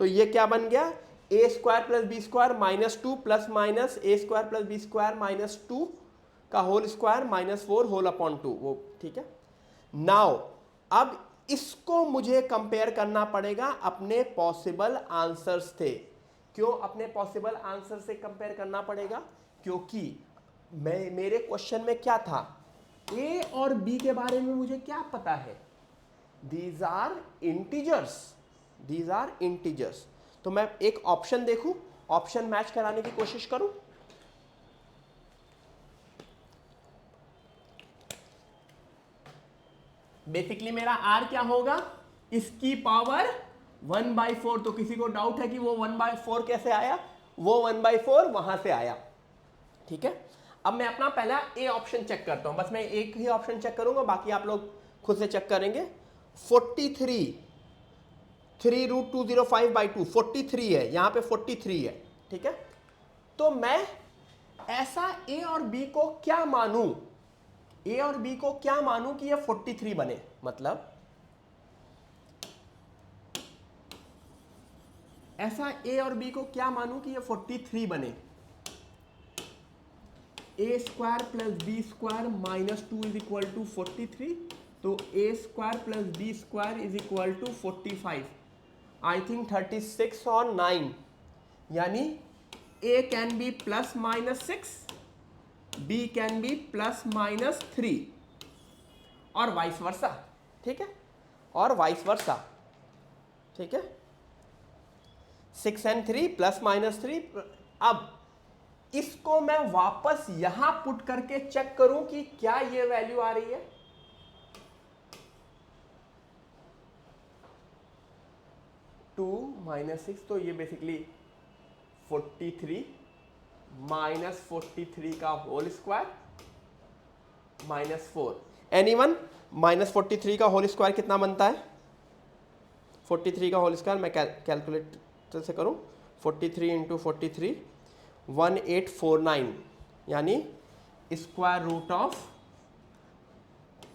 तो ये क्या बन गया, a square plus B square minus 2 plus minus a square plus B square minus 2 का whole square minus 4 whole upon 2, वो ठीक है। नाउ अब इसको मुझे कंपेयर करना पड़ेगा अपने पॉसिबल आंसर्स थे। क्यों अपने पॉसिबल आंसर से कंपेयर करना पड़ेगा? क्योंकि मेरे क्वेश्चन में क्या था, ए और बी के बारे में मुझे क्या पता है, these are integers, these are integers. तो मैं एक ऑप्शन देखूं, ऑप्शन मैच कराने की कोशिश करूं। बेसिकली मेरा आर क्या होगा, इसकी पावर 1/4। तो किसी को डाउट है कि वो 1/4 कैसे आया? वो 1/4 वहां से आया, ठीक है। अब मैं अपना पहला ए ऑप्शन चेक करता हूं, बस मैं एक ही ऑप्शन चेक करूंगा, बाकी आप लोग खुद से चेक करेंगे। 43 3√205/2 43 है, यहां पे 43 है, ठीक है। तो मैं ऐसा ए और बी को क्या मानूं, ए और बी को क्या मानूं कि ये 43 बने? मतलब ऐसा ए और बी को क्या मानूं कि ये 43 बने? A square plus B square minus 2 is equal to 43, तो a square plus B square is equal to 45। I think 36 और 9, यानी a can be plus minus 6, b can be plus minus 3 और वाइस वर्सा, ठीक है, और वाइस वर्सा, ठीक है। 6 and 3 प्लस माइनस 3। अब इसको मैं वापस यहां पुट करके चेक करूं कि क्या ये वैल्यू आ रही है। टू माइनस 6, तो ये बेसिकली 43 माइनस 43 का whole square minus 4। Anyone, minus 43 का होल स्क्वायर कितना बनता है? 43 का होल स्क्वायर मैं कैलकुलेटर से करूं, 43 इंटू 43 1849, यानी स्क्वायर रूट ऑफ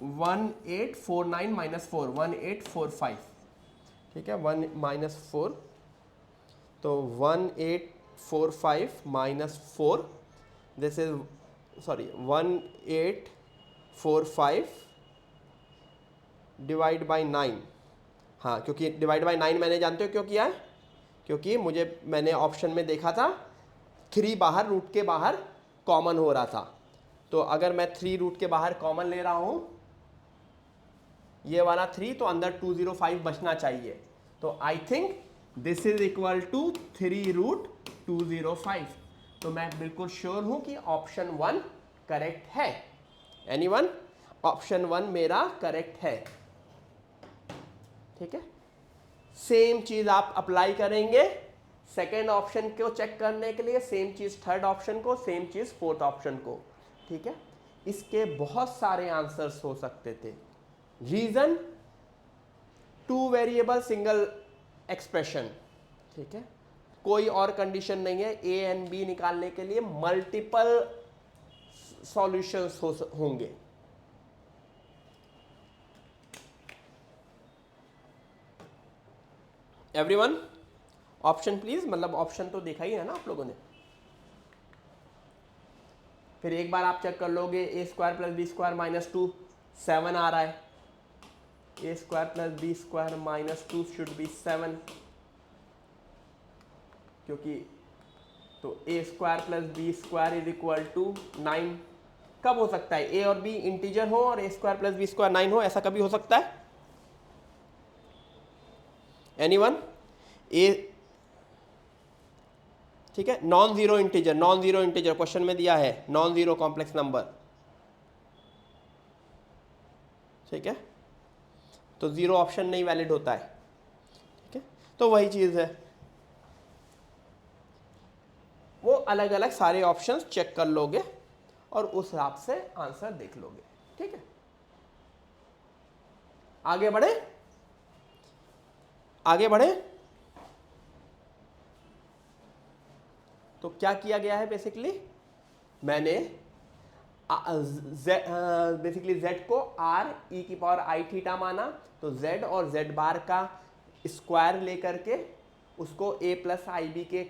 1849 माइनस 4 1845, ठीक है। 1 माइनस 4, तो 1845 minus 4, this is sorry 1845 divide by 9। हाँ, क्योंकि डिवाइड बाई 9 मैंने जानते हो क्यों किया है, क्योंकि मैंने ऑप्शन में देखा था 3 बाहर, रूट के बाहर कॉमन हो रहा था। तो अगर मैं 3 रूट के बाहर कॉमन ले रहा हूं, ये वाला 3, तो अंदर 205 बचना चाहिए। तो I think this is equal to 3√205। तो मैं बिल्कुल श्योर हूं कि ऑप्शन 1 करेक्ट है। एनीवन, ऑप्शन 1 मेरा करेक्ट है, ठीक है। सेम चीज आप अप्लाई करेंगे सेकेंड ऑप्शन को चेक करने के लिए, सेम चीज थर्ड ऑप्शन को, सेम चीज फोर्थ ऑप्शन को, ठीक है। इसके बहुत सारे आंसर्स हो सकते थे। रीजन 2 वेरिएबल सिंगल एक्सप्रेशन, ठीक है, कोई और कंडीशन नहीं है। ए एंड बी निकालने के लिए मल्टीपल सॉल्यूशंस होंगे। एवरीवन, ऑप्शन प्लीज, मतलब ऑप्शन तो देखा ही है ना आप लोगों ने। फिर एक बार आप चेक कर लोगे, a square plus B square minus 2 7 आ रहा है, a square plus B square minus 2 should be 7, क्योंकि तो a square plus B square is equal to 9। कब हो सकता है ए और बी इंटीजर हो और ए स्क्वायर प्लस बी स्क्वायर 9 हो? ऐसा कभी हो सकता है? एनीवन? ए, ठीक है, non zero integer, non zero integer question में दिया है, नॉन जीरो कॉम्प्लेक्स नंबर, ठीक है, तो जीरो ऑप्शन नहीं वैलिड होता है, ठीक है। तो वही चीज है, वो अलग अलग सारे ऑप्शंस चेक कर लोगे और उस हिसाब से आंसर देख लोगे। ठीक है, आगे बढ़े, आगे बढ़े। तो क्या किया गया है बेसिकली, मैंने बेसिकली z को r e की पावर i थीटा माना, तो z और z बार का स्क्वायर लेकर के उसको a प्लस आई बी के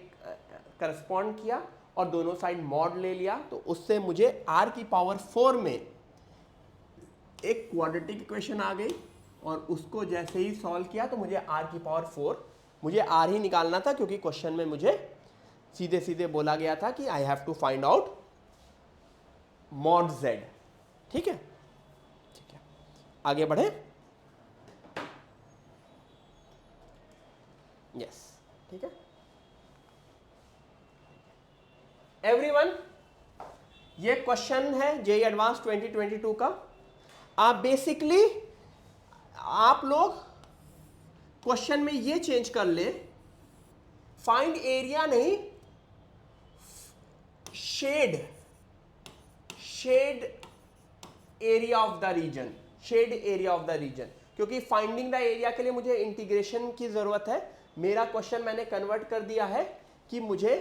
करस्पॉन्ड किया और दोनों साइड मॉड ले लिया, तो उससे मुझे r की पावर 4 में एक क्वाड्रेटिक इक्वेशन आ गई और उसको जैसे ही सॉल्व किया तो मुझे r की पावर 4, मुझे r ही निकालना था क्योंकि क्वेश्चन में मुझे सीधे सीधे बोला गया था कि I have to find out mod z। ठीक है, ठीक है, आगे बढ़े। यस, ठीक है एवरीवन, ये क्वेश्चन है जेईई एडवांस 2022 का। आप बेसिकली आप लोग क्वेश्चन में ये चेंज कर ले, फाइंड एरिया नहीं, shade area of the region, shade area of the region, क्योंकि फाइंडिंग द एरिया के लिए मुझे इंटीग्रेशन की जरूरत है। मेरा क्वेश्चन मैंने कन्वर्ट कर दिया है कि मुझे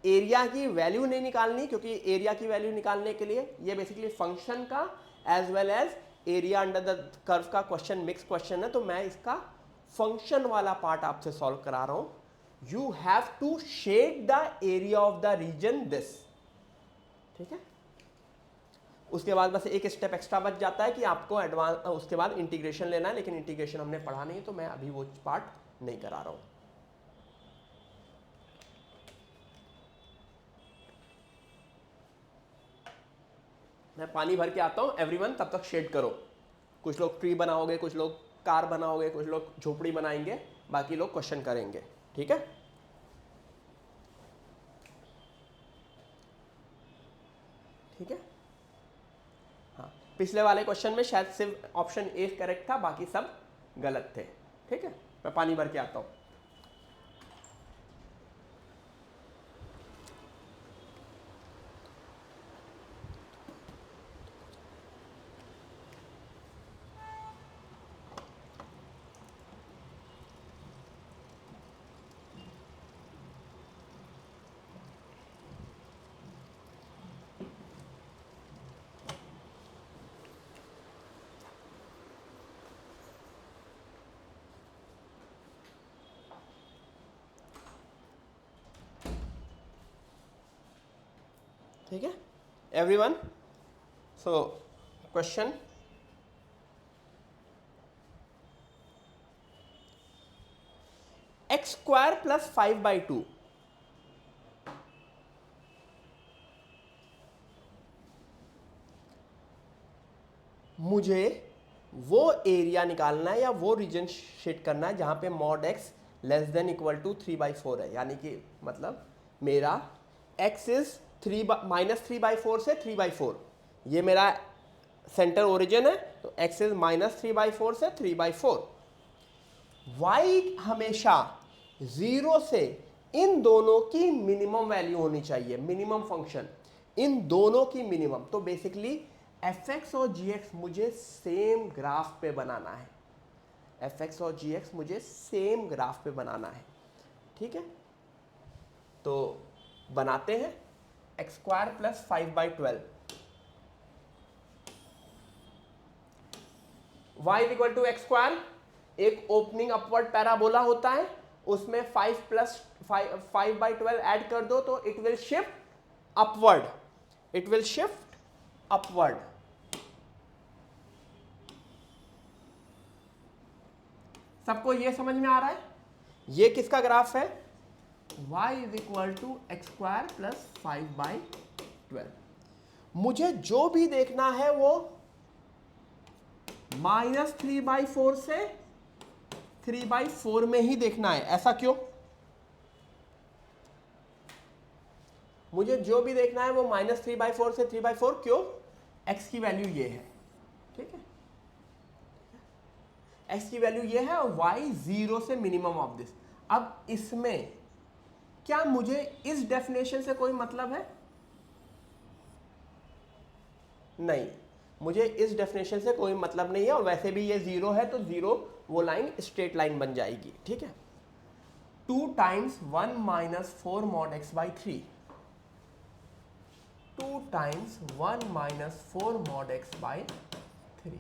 एरिया की वैल्यू नहीं निकालनी, क्योंकि एरिया की वैल्यू निकालने के लिए ये बेसिकली फंक्शन का as well as area under the curve का क्वेश्चन मिक्स क्वेश्चन है, तो मैं इसका फंक्शन वाला पार्ट आपसे सॉल्व करा रहा हूं। You have to shade the area of the region this. ठीक है, उसके बाद बस एक स्टेप एक्स्ट्रा बच जाता है कि आपको एडवांस उसके बाद इंटीग्रेशन लेना है, लेकिन इंटीग्रेशन हमने पढ़ा नहीं तो मैं अभी वो पार्ट नहीं करा रहा हूं। मैं पानी भर के आता हूं एवरीवन, तब तक शेड करो। कुछ लोग ट्री बनाओगे, कुछ लोग कार बनाओगे, कुछ लोग झोपड़ी बनाएंगे, बाकी लोग क्वेश्चन करेंगे। ठीक है, ठीक है, हाँ, पिछले वाले क्वेश्चन में शायद सिर्फ ऑप्शन ए करेक्ट था, बाकी सब गलत थे। ठीक है, मैं पानी भर के आता हूं। ठीक है everyone, so question x square plus 5/2 मुझे वो एरिया निकालना है या वो रीजन शेड करना है जहां पे mod x less than equal to 3/4 है, यानी कि मतलब मेरा x इज -3/4 से 3/4, ये मेरा सेंटर ओरिजिन है, तो x इज -3/4 से 3/4। y हमेशा 0 से इन दोनों की मिनिमम वैल्यू होनी चाहिए, मिनिमम फंक्शन इन दोनों की मिनिमम। तो बेसिकली fx और gx मुझे सेम ग्राफ पे बनाना है, fx और gx मुझे सेम ग्राफ पे बनाना है। ठीक है, तो बनाते हैं x square plus 5/12, y equal to x square, एक ओपनिंग अपवर्ड पैराबोला होता है, उसमें 5 प्लस 5/12 ऐड कर दो तो it will shift upward, it will shift upward. सबको ये समझ में आ रहा है? ये किसका ग्राफ है? y is equal to x square plus 5/12। मुझे जो भी देखना है वो -3/4 से 3/4 में ही देखना है। ऐसा क्यों? मुझे जो भी देखना है वो -3/4 से 3/4 क्यों? x की वैल्यू ये है। ठीक है, x की वैल्यू ये है और y 0 से मिनिमम ऑफ दिस। अब इसमें क्या मुझे इस डेफिनेशन से कोई मतलब है? नहीं, मुझे इस डेफिनेशन से कोई मतलब नहीं है, और वैसे भी ये 0 है तो 0 वो लाइन स्ट्रेट लाइन बन जाएगी, ठीक है। 2 times 1 minus 4 mod x by 3, 2 times 1 minus 4 mod x by 3,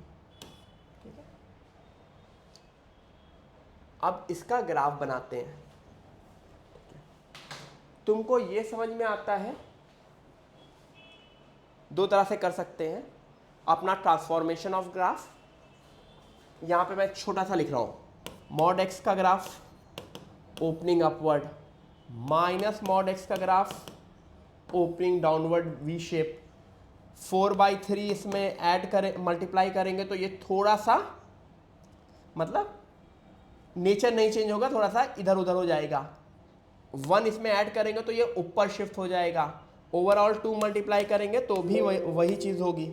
ठीक है। अब इसका ग्राफ बनाते हैं। तुमको ये समझ में आता है, दो तरह से कर सकते हैं अपना ट्रांसफॉर्मेशन ऑफ ग्राफ। यहां पे मैं छोटा सा लिख रहा हूं, मॉड एक्स का graph opening upward minus mod x का graph opening downward V shape. 4/3 इसमें ऐड करें, मल्टीप्लाई करेंगे तो ये थोड़ा सा मतलब नेचर नहीं चेंज होगा, थोड़ा सा इधर उधर हो जाएगा। 1 इसमें ऐड करेंगे तो ये ऊपर शिफ्ट हो जाएगा। ओवरऑल 2 मल्टीप्लाई करेंगे तो भी वही चीज होगी।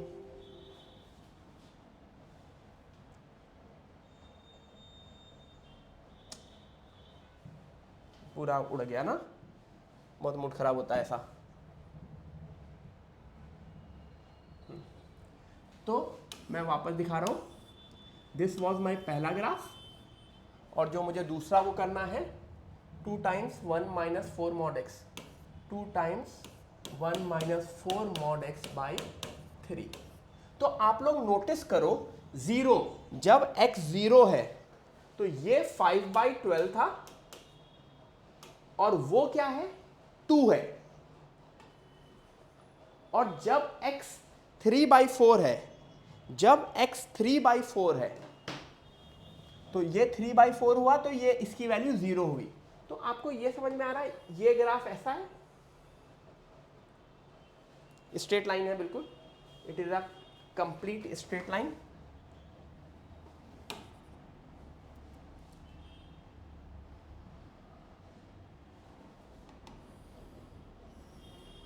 पूरा उड़ गया ना, बहुत मूड खराब होता है ऐसा। तो मैं वापस दिखा रहा हूं, दिस वॉज माई पहला ग्राफ, और जो मुझे दूसरा वो करना है 2 times 1 minus 4 mod x, 2 times 1 minus 4 mod x by 3। तो आप लोग नोटिस करो, 0 जब x 0 है तो ये 5/12 था, और वो क्या है 2 है। और जब x 3/4 है, जब x 3/4 है तो ये 3/4 हुआ, तो ये इसकी वैल्यू 0 हुई। तो आपको ये समझ में आ रहा है, ये ग्राफ ऐसा है, स्ट्रेट लाइन है बिल्कुल, it is a complete straight line.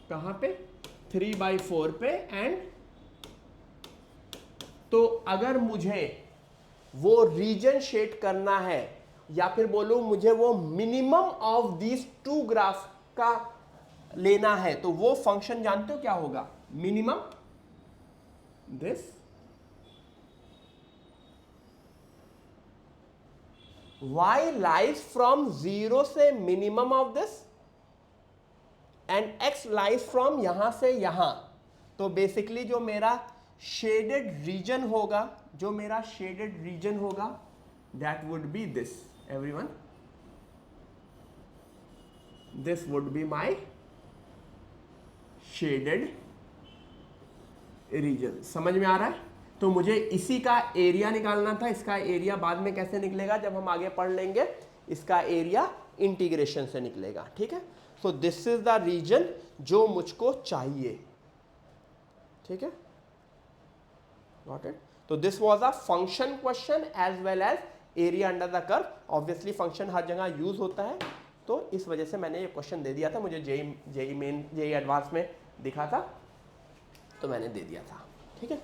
कहां पे 3/4 पे, एंड तो अगर मुझे वो रीजन शेड करना है, या फिर बोलूं मुझे वो मिनिमम ऑफ दीज 2 ग्राफ का लेना है, तो वो फंक्शन जानते हो क्या होगा, minimum this y lies from 0 से minimum of this, and x lies from यहां से यहां। तो बेसिकली जो मेरा शेडेड रीजन होगा, जो मेरा शेडेड रीजन होगा, that would be this everyone, this would be my shaded region. समझ में आ रहा है। तो मुझे इसी का एरिया निकालना था। इसका एरिया बाद में कैसे निकलेगा, जब हम आगे पढ़ लेंगे, इसका एरिया इंटीग्रेशन से निकलेगा, ठीक है। So this is the reason जो मुझको चाहिए, ठीक है, गॉट इट। तो this was a function question as well as area under the curve. Obviously function हर जगह यूज होता है, तो इस वजह से मैंने ये क्वेश्चन दे दिया था। मुझे जेई मेन जेई एडवांस में दिखा था, तो मैंने दे दिया था, ठीक है।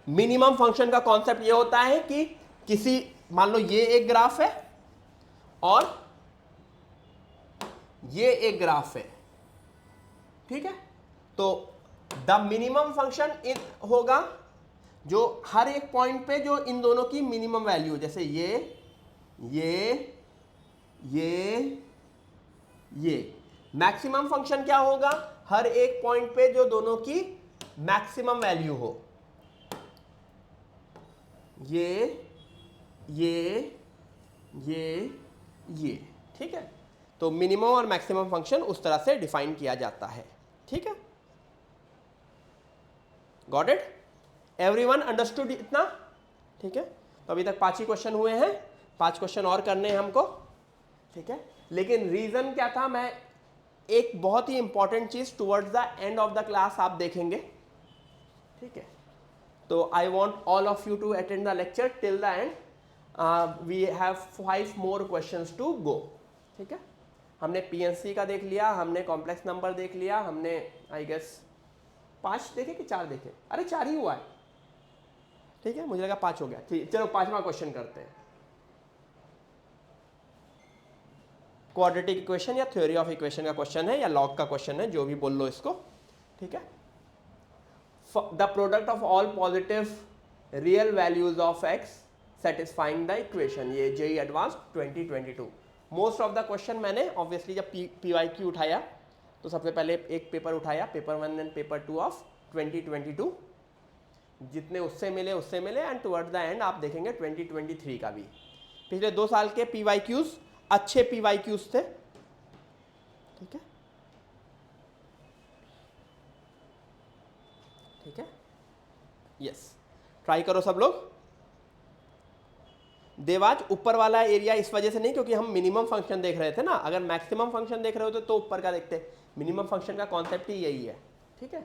मिनिमम फंक्शन का कॉन्सेप्ट ये होता है कि किसी, मान लो ये एक ग्राफ है और ये एक ग्राफ है, ठीक है। तो द मिनिमम फंक्शन होगा जो हर एक पॉइंट पे जो इन दोनों की मिनिमम वैल्यू, जैसे ये मैक्सिमम फंक्शन क्या होगा, हर एक पॉइंट पे जो दोनों की मैक्सिमम वैल्यू हो, ये, ठीक है। तो मिनिमम और मैक्सिमम फंक्शन उस तरह से डिफाइन किया जाता है, ठीक है। गॉट इट, एवरीवन अंडरस्टूड इतना, ठीक है। तो अभी तक 5 ही क्वेश्चन हुए हैं, 5 क्वेश्चन और करने हैं हमको, ठीक है। लेकिन रीजन क्या था, मैं एक बहुत ही इंपॉर्टेंट चीज towards the end of the class आप देखेंगे, ठीक है। तो I want all of you to attend the lecture till the end. We have 5 more questions to go, ठीक है। हमने पीएनसी का देख लिया, हमने कॉम्प्लेक्स नंबर देख लिया, हमने आई गेस 5 देखे कि 4 देखे, अरे 4 ही हुआ है, ठीक है, मुझे लगा 5 हो गया, ठीक। चलो 5वां क्वेश्चन करते हैं। क्वाड्रेटिक इक्वेशन या थ्योरी ऑफ इक्वेशन का क्वेश्चन है या लॉग का क्वेश्चन है, जो भी बोल लो इसको, ठीक है। The product of all positive real values of x satisfying the equation, ये JEE advance 2022। Most of the question मैंने ऑब्वियसली जब PYQ उठाया तो सबसे पहले एक पेपर उठाया, पेपर 1 एंड पेपर 2 ऑफ 2022, जितने उससे मिले एंड टुवर्ड द एंड आप देखेंगे 2023 का भी। पिछले 2 साल के PYQs अच्छे PYQs थे, ठीक है, ठीक है, यस, ट्राई करो सब लोग। देवाज ऊपर वाला एरिया इस वजह से नहीं क्योंकि हम मिनिमम फंक्शन देख रहे थे ना, अगर मैक्सिमम फंक्शन देख रहे होते तो ऊपर का देखते। मिनिमम फंक्शन का कॉन्सेप्ट ही यही है, ठीक है।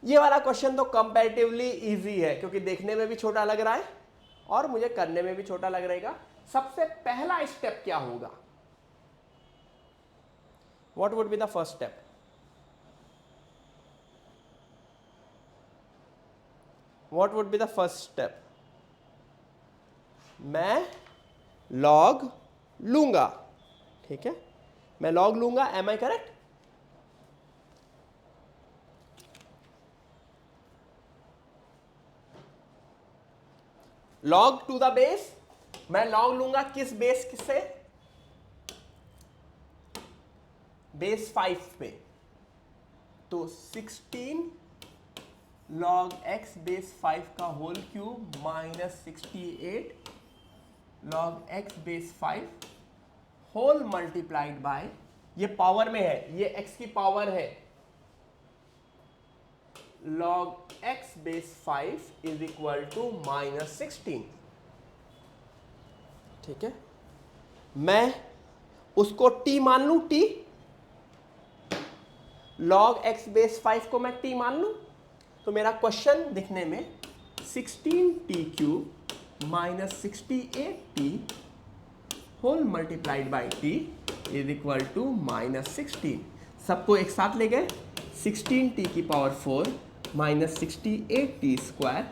ये वाला क्वेश्चन तो कंपैरेटिवली इजी है क्योंकि देखने में भी छोटा लग रहा है और मुझे करने में भी छोटा लग रहेगा। सबसे पहला स्टेप क्या होगा? What would be the first step? What would be the first step? मैं लॉग लूंगा, ठीक है, मैं लॉग लूंगा, am I correct? Log to the base, मैं लॉग लूंगा किस बेस से? बेस 5 पे, तो 16 log x बेस 5 का whole cube minus 68 log x base 5 whole multiplied by, ये पावर में है, ये x की पावर है, log x base 5 is equal to minus 16, ठीक है। मैं उसको t मान लूं, t log x बेस 5 को मैं t मान लूं, तो मेरा क्वेश्चन दिखने में 16t cube minus 68t whole multiplied by t is equal to minus 16। सबको एक साथ ले गए, 16t की power 4 minus 68t square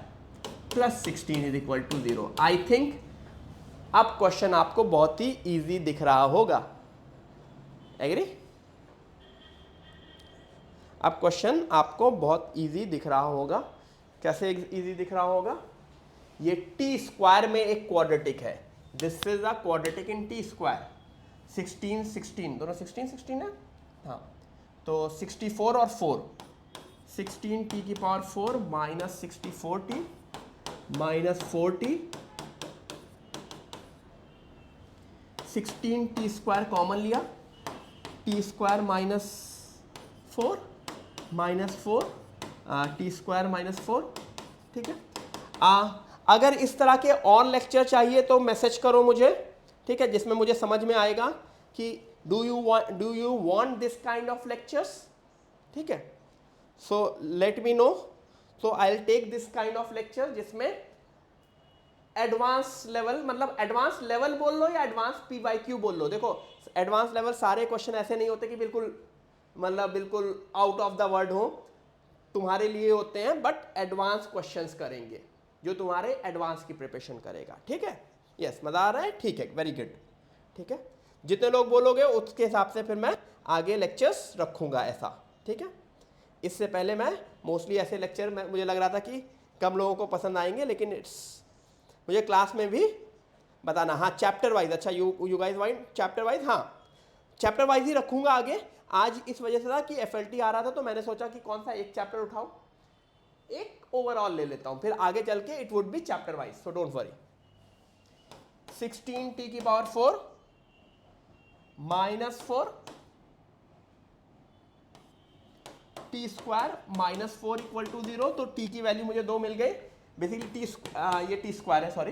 plus 16 is equal to 0। I think अब क्वेश्चन आपको बहुत ही इजी दिख रहा होगा, एग्री? अब क्वेश्चन आपको बहुत इजी दिख रहा होगा। कैसे इजी दिख रहा होगा? ये टी स्क्वायर में एक क्वाड्रेटिक है, this is a quadratic in T square. 16 16 दोनों 16 16 है, हाँ, तो 64 और 4, 16t की पावर 4 माइनस 64t माइनस 4t, 16t स्क्वायर कॉमन लिया, t square minus 4 minus 4 t square minus 4, ठीक है। अगर इस तरह के और लेक्चर चाहिए तो मैसेज करो मुझे, ठीक है, जिसमें मुझे समझ में आएगा कि do you want this kind of lectures, ठीक है। So let me know, so I will take this kind of lecture जिसमें एडवांस लेवल, मतलब एडवांस लेवल बोल लो या एडवांस PYQ बोल लो। देखो एडवांस लेवल सारे क्वेश्चन ऐसे नहीं होते कि बिल्कुल मतलब बिल्कुल आउट ऑफ द वर्ड हो, तुम्हारे लिए होते हैं, बट एडवांस क्वेश्चंस करेंगे जो तुम्हारे एडवांस की प्रिपरेशन करेगा, ठीक है। यस, मजा आ रहा है, ठीक है, वेरी गुड, ठीक है। जितने लोग बोलोगे उसके हिसाब से फिर मैं आगे लेक्चर्स रखूंगा ऐसा, ठीक है। इससे पहले मैं मोस्टली ऐसे लेक्चर मुझे लग रहा था कि कम लोगों को पसंद आएंगे, लेकिन मुझे क्लास में भी बताना, हाँ चैप्टर वाइज, अच्छा you guys wise chapter wise, हाँ चैप्टर वाइज ही रखूंगा आगे। आज इस वजह से था कि FLT आ रहा था तो मैंने सोचा कि कौन सा एक चैप्टर उठाऊं, एक ओवरऑल ले लेता हूं, फिर आगे चल के it would be chapter wise, so don't worry. 16t की power 4 minus 4 t square minus 4 equal to 0, तो t की वैल्यू मुझे 2 मिल गई, बेसिकली ये टी स्क्वायर है, सॉरी,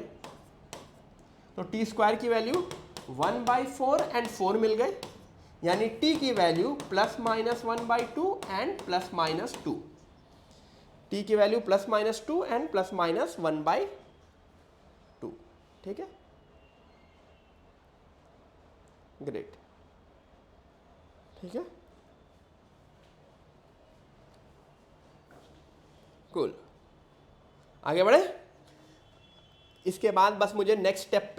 तो टी स्क्वायर की वैल्यू 1/4 एंड 4 मिल गए, यानी t की value plus minus 1/2 and plus minus 2, t की value plus minus 2 and plus minus 1/2, ठीक है, ग्रेट, ठीक है, कूल, आगे बढ़े। इसके बाद बस मुझे नेक्स्ट स्टेप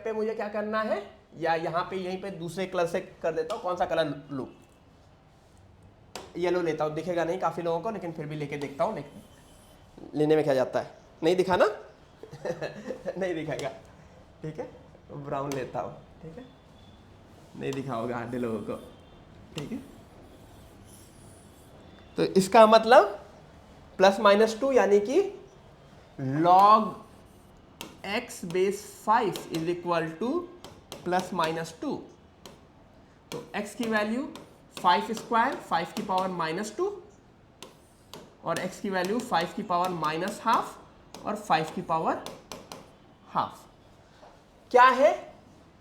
पे मुझे क्या करना है, या यहाँ पे यहीं पे दूसरे कलर से कर देता हूँ। कौन सा कलर लूँ? येलो लेता हूँ, दिखेगा नहीं काफ़ी लोगों को, लेकिन फिर भी लेके देखता हूँ। लेने में क्या जाता है, नहीं दिखा ना नहीं दिखाएगा, ठीक है। ब्राउन लेता हूँ, ठीक है, नहीं दिखा होगा आधे लोगों को, ठीक है। तो इसका मतलब +-2 यानी कि log x base 5 is equal to +-2। तो x की वैल्यू 5 स्क्वायर 5 की पावर -2 और x की वैल्यू 5 की पावर -½ और 5 की पावर ½ क्या है?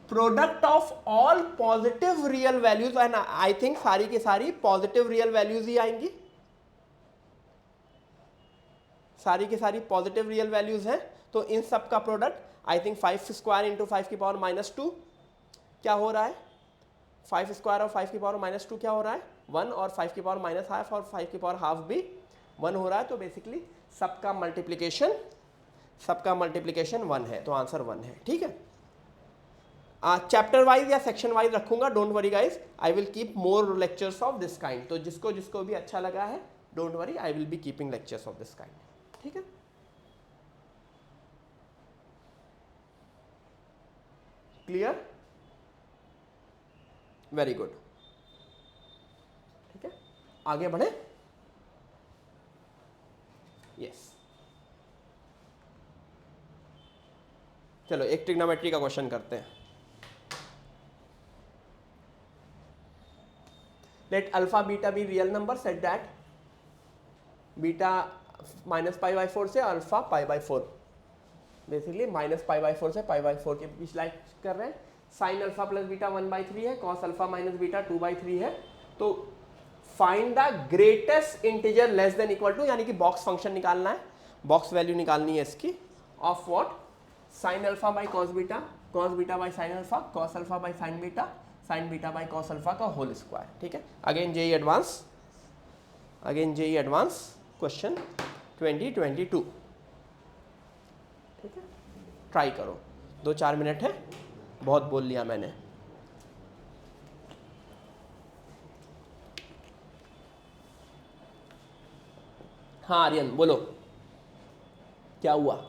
Product of all positive real values, and I think सारी की सारी पॉजिटिव रियल वैल्यूज ही आएंगी, सारी की सारी पॉजिटिव रियल वैल्यूज हैं। तो इन सब का product I think 5 square into 5 की पावर -2 क्या हो रहा है? 5 स्क्वायर और 5 की पावर -2 क्या हो रहा है? 1, और 5 की पावर -½ और 5 की पावर ½ भी 1 हो रहा है। तो बेसिकली सबका मल्टीप्लिकेशन 1 है, तो आंसर 1 है, ठीक है। चैप्टर वाइज या सेक्शन वाइज रखूंगा, don't worry guys, I will keep more lectures of this kind. तो जिसको जिसको भी अच्छा लगा है, don't worry, I will be keeping lectures of this kind, ठीक है। क्लियर? वेरी गुड, ठीक है, आगे बढ़े। यस, चलो एक ट्रिग्नोमेट्री का क्वेश्चन करते हैं। Let alpha beta be real number set that beta -π/4 से अल्फा π/4, बेसिकली -π/4 से π/4 के बीच लाइक कर रहे हैं। साइन अल्फा प्लस बीटा 1/3 है, कॉस अल्फा माइनस बीटा 2/3 है। तो find the greatest integer less than equal to, यानी कि बॉक्स फंक्शन निकालना है, बॉक्स वैल्यू निकालनी है इसकी, of what? Sine alpha by cos beta by sine alpha, cos alpha by sine beta by cos alpha का होल स्क्वायर, ठीक है। अगेन जेई एडवांस क्वेश्चन 2022, ठीक है। ट्राई करो, 2-4 मिनट है, बहुत बोल लिया मैंने। हाँ आर्यन बोलो, क्या हुआ?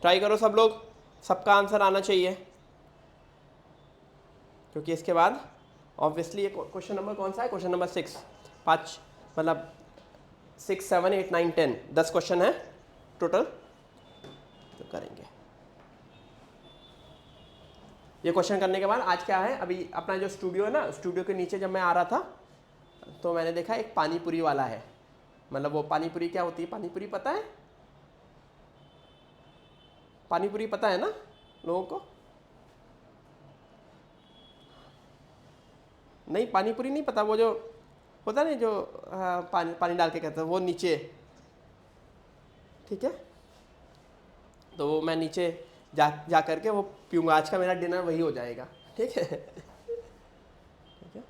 ट्राई करो सब लोग, सबका आंसर आना चाहिए, क्योंकि इसके बाद ऑब्वियसली ये क्वेश्चन नंबर कौन सा है? क्वेश्चन नंबर 6, 5 मतलब 6, 7, 8, 9, 10 10 क्वेश्चन है टोटल, तो करेंगे। ये क्वेश्चन करने के बाद आज क्या है, अभी अपना जो स्टूडियो है ना, स्टूडियो के नीचे जब मैं आ रहा था तो मैंने देखा एक पानीपुरी वाला है। मतलब वो पानीपुरी क्या होती है? पानीपुरी पता है? पानीपुरी पता है ना लोगों को? नहीं, पानीपुरी नहीं पता? वो जो होता नहीं, जो पानी डाल के कहते हैं, वो नीचे, ठीक है। तो वो मैं नीचे जा करके वो पीऊँगा, आज का मेरा डिनर वही हो जाएगा, ठीक है ठीक है।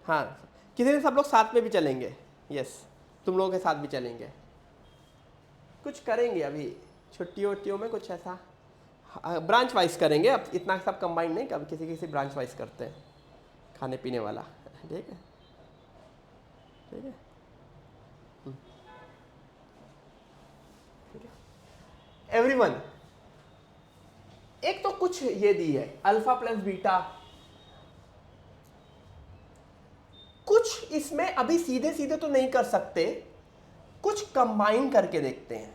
हाँ, किसी दिन सब लोग साथ में भी चलेंगे, यस, तुम लोगों के साथ भी चलेंगे, कुछ करेंगे अभी छुट्टियों में, कुछ ऐसा ब्रांच वाइज करेंगे। अब इतना सब कंबाइंड नहीं, कभी किसी ब्रांच वाइज करते हैं खाने पीने वाला, ठीक है ठीक है ठीक है। एवरीवन, एक तो कुछ ये दी है अल्फा प्लस बीटा, कुछ इसमें अभी सीधे सीधे तो नहीं कर सकते, कुछ कंबाइन करके देखते हैं,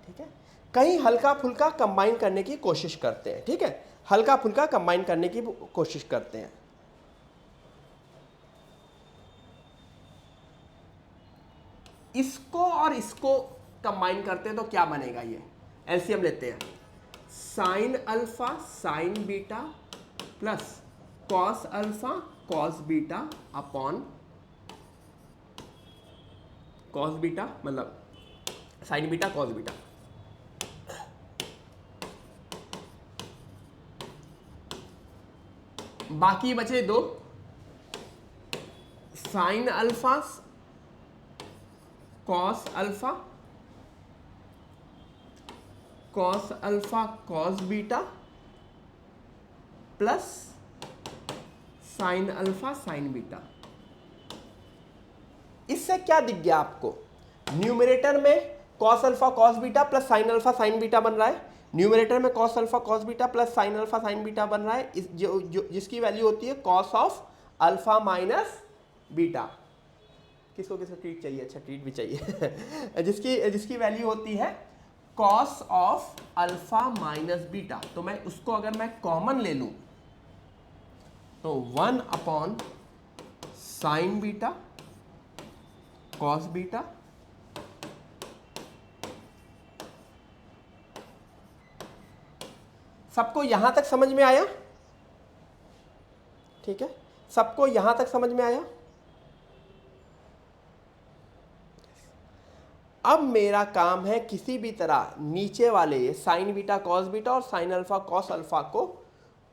ठीक है। कहीं हल्का फुल्का कंबाइन करने की कोशिश करते हैं, ठीक है, हल्का फुल्का कंबाइन करने की कोशिश करते हैं। इसको और इसको कंबाइन करते हैं तो क्या बनेगा, ये एलसीएम लेते हैं, sine alpha sign beta plus cos alpha cos beta upon cos beta, मतलब साइन बीटा कॉस बीटा। बाकी बचे दो, sine alpha cos alpha cos alpha cos beta plus sine alpha sign beta. इससे क्या दिख गया आपको, न्यूमरेटर में cos alpha cos beta plus sine alpha sign beta बन रहा है, न्यूमरेटर में cos alpha cos beta plus sine alpha sign beta बन रहा है, जिसकी वैल्यू होती है cos of alpha minus beta. किसको किसको ट्रीट चाहिए, अच्छा ट्रीट भी चाहिए जिसकी वैल्यू होती है cos of alpha minus beta. तो मैं उसको अगर मैं कॉमन ले लूं तो 1 upon sine beta cos beta सबको यहां तक समझ में आया? ठीक है, सबको यहां तक समझ में आया? अब मेरा काम है किसी भी तरह नीचे वाले साइन बीटा कॉस बीटा और साइन अल्फा कॉस अल्फा को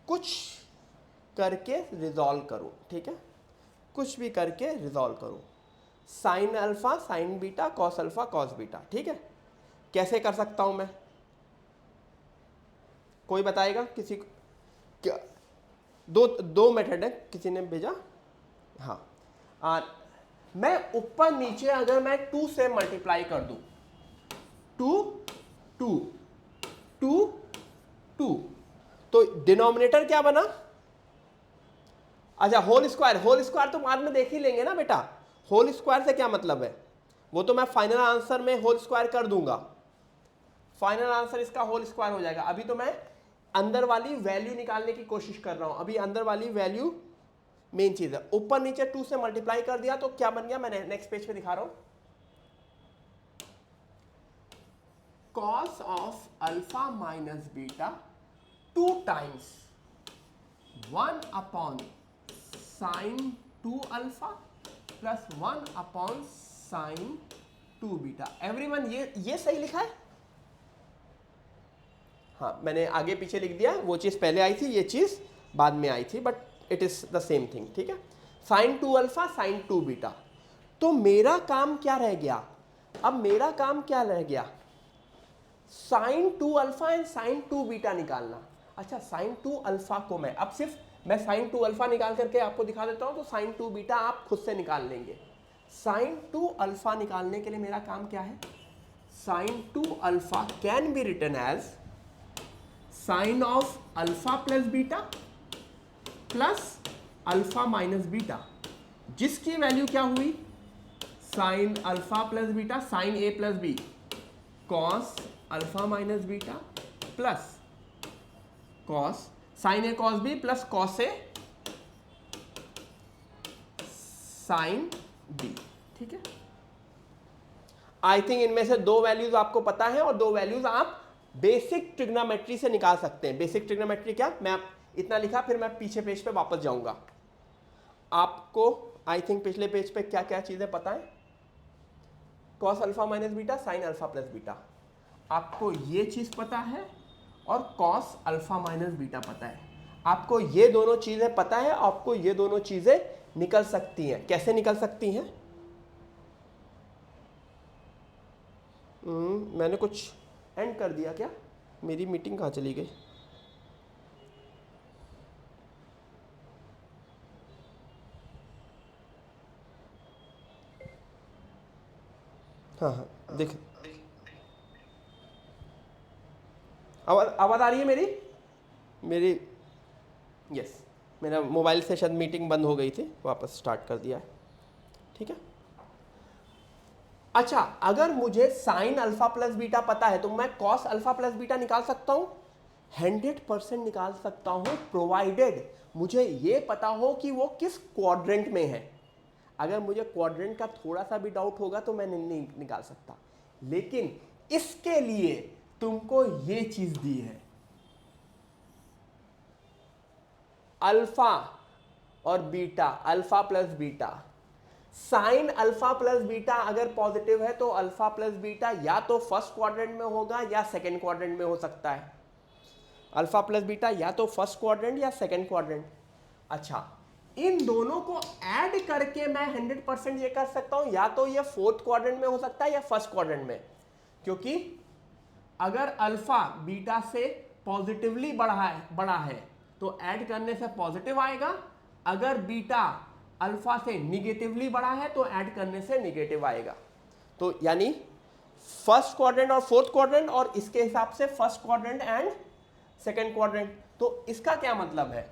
कुछ करके रिजॉल्व करूं। ठीक है, कुछ भी करके रिजॉल्व करूं, sine alpha sign beta cos alpha cos beta. ठीक है, कैसे कर सकता हूं मैं, कोई बताएगा? किसी को क्या? दो मेथड है, किसी ने भेजा। हाँ, मैं ऊपर नीचे अगर मैं 2 से मल्टीप्लाई कर दूं, 2 2 2 2 तो डिनोमिनेटर क्या बना? अच्छा, होल स्क्वायर तो बाद में देख ही लेंगे ना बेटा। होल स्क्वायर से क्या मतलब है, वो तो मैं फाइनल आंसर में होल स्क्वायर कर दूंगा, फाइनल आंसर इसका होल स्क्वायर हो जाएगा। अभी तो मैं अंदर वाली वैल्यू निकालने की कोशिश कर रहा हूं, अभी अंदर वाली वैल्यू मेन चीज है। ऊपर नीचे 2 से मल्टीप्लाई कर दिया तो क्या बन गया, मैंने नेक्स्ट पेज पे दिखा रहा हूं, cos of alpha minus beta 2 times 1 upon sine 2 alpha plus 1 upon sine 2 beta. Everyone ये सही लिखा है? हाँ, मैंने आगे पीछे लिख दिया, वो चीज पहले आई थी, ये चीज बाद में आई थी, but it is the same thing. ठीक है, साइन 2 अल्फा साइन 2 बीटा। तो मेरा काम क्या रह गया, अब मेरा काम क्या रह गया, sine 2 alpha and sine 2 beta निकालना। अच्छा, साइन 2 अल्फा को मैं साइन 2 अल्फा निकाल करके आपको दिखा देता हूं, तो साइन 2 बीटा आप खुद से निकाल लेंगे। साइन 2 अल्फा निकालने के लिए मेरा काम क्या है, sine 2 alpha can be written as sine of alpha plus beta plus alpha minus beta, जिसकी वैल्यू क्या हुई, sine alpha plus beta sine a plus b cos alpha minus beta plus cos sine a cos b plus cos a sine b. ठीक है, आई थिंक इनमें से 2 वैल्यूज आपको पता है और 2 वैल्यूज आप बेसिक ट्रिग्नोमेट्री से निकाल सकते हैं। बेसिक ट्रिग्नोमेट्री क्या, मैं इतना लिखा, फिर मैं पीछे पेज पे वापस जाऊंगा। आपको आई थिंक पिछले पेज पे क्या क्या चीजें पता है, cos alpha minus beta sine alpha plus beta, आपको ये चीज पता है, और कॉस अल्फा माइनस बीटा पता है। आपको ये दोनों चीजें पता है, आपको ये दोनों चीजें निकल सकती हैं। कैसे निकल सकती हैं, मैंने कुछ एंड कर दिया क्या, मेरी मीटिंग कहाँ चली गई? हाँ, देख, आवाज़ आ रही है मेरी? यस, मेरा मोबाइल से शायद मीटिंग बंद हो गई थी, वापस स्टार्ट कर दिया है। ठीक है, अच्छा, अगर मुझे साइन अल्फा प्लस बीटा पता है तो मैं कॉस अल्फा प्लस बीटा निकाल सकता हूं, 100% निकाल सकता हूं, प्रोवाइडेड मुझे ये पता हो कि वो किस क्वाड्रेंट में है। अगर मुझे क्वाड्रेंट का थोड़ा सा भी डाउट होगा तो मैं नहीं निकाल सकता, लेकिन इसके लिए तुमको ये चीज दी है, अल्फा और beta, alpha plus beta. Sign alpha plus beta अगर पॉजिटिव है तो अल्फा प्लस बीटा या तो फर्स्ट क्वाड्रेंट में होगा या सेकंड क्वाड्रेंट में हो सकता है। अल्फा प्लस बीटा या तो फर्स्ट क्वाड्रेंट या सेकंड क्वाड्रेंट। अच्छा, इन दोनों को ऐड करके मैं 100% ये कर सकता हूं, या तो ये फोर्थ क्वाड्रेंट में हो सकता है या फर्स्ट क्वाड्रेंट में, क्योंकि अगर अल्फा बीटा से पॉजिटिवली बड़ा है तो ऐड करने से पॉजिटिव आएगा, अगर बीटा अल्फा से निगेटिवली बड़ा है तो ऐड करने से निगेटिव आएगा। तो यानी फर्स्ट क्वाड्रेंट और फोर्थ क्वाड्रेंट, और इसके हिसाब से first quadrant and second quadrant. तो इसका क्या मतलब है?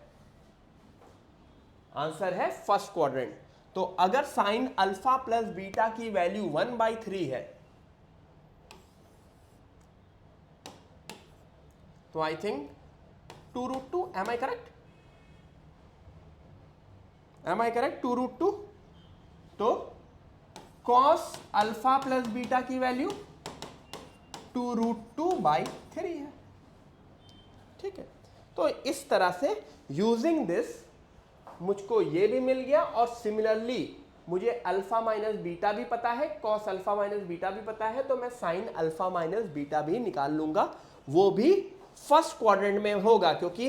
आंसर है फर्स्ट क्वाड्रेंट। तो अगर साइन अल्फा प्लस बीटा की वैल्यू 1/3 है तो I think 2√2, am I correct? Am I correct? 2√2। तो कॉस अल्फा प्लस बीटा की वैल्यू 2√2/3 है। ठीक है, तो इस तरह से यूजिंग दिस मुझको ये भी मिल गया, और सिमिलरली मुझे अल्फा माइनस बीटा भी पता है, कॉस अल्फा माइनस बीटा भी पता है, तो मैं साइन अल्फा माइनस बीटा भी निकाल लूंगा। वो भी फर्स्ट क्वाड्रेंट में होगा, क्योंकि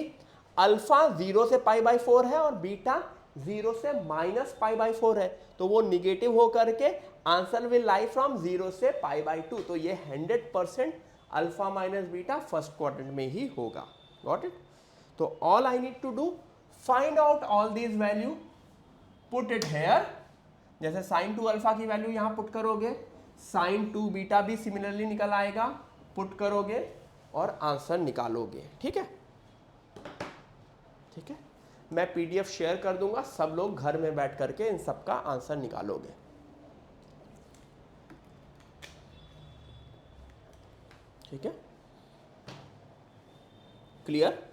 अल्फा 0 से π/4 है और बीटा 0 से -π/4 है, तो वो निगेटिव हो करके आंसर विल लाई फ्रॉम 0 से π/2। तो ये 100% alpha minus beta first quadrant में ही होगा। Got it? तो all I need to do, find out all these value, put it here. जैसे साइन 2 अल्फा की वैल्यू यहां पुट करोगे, साइन 2 बीटा भी सिमिलरली निकल आएगा, पुट करोगे और आंसर निकालोगे। ठीक है? ठीक है, मैं पीडीएफ शेयर कर दूंगा, सब लोग घर में बैठ करके इन सब का आंसर निकालोगे। ठीक है, क्लियर?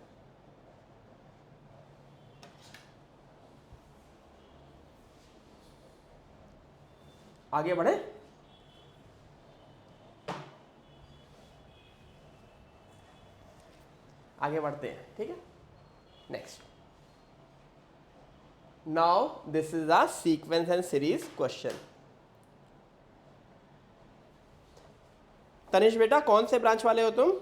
आगे बढ़े? आगे बढ़ते हैं। ठीक है, next, now this is a sequence and series question. Tanish बेटा, कौन से ब्रांच वाले हो तुम?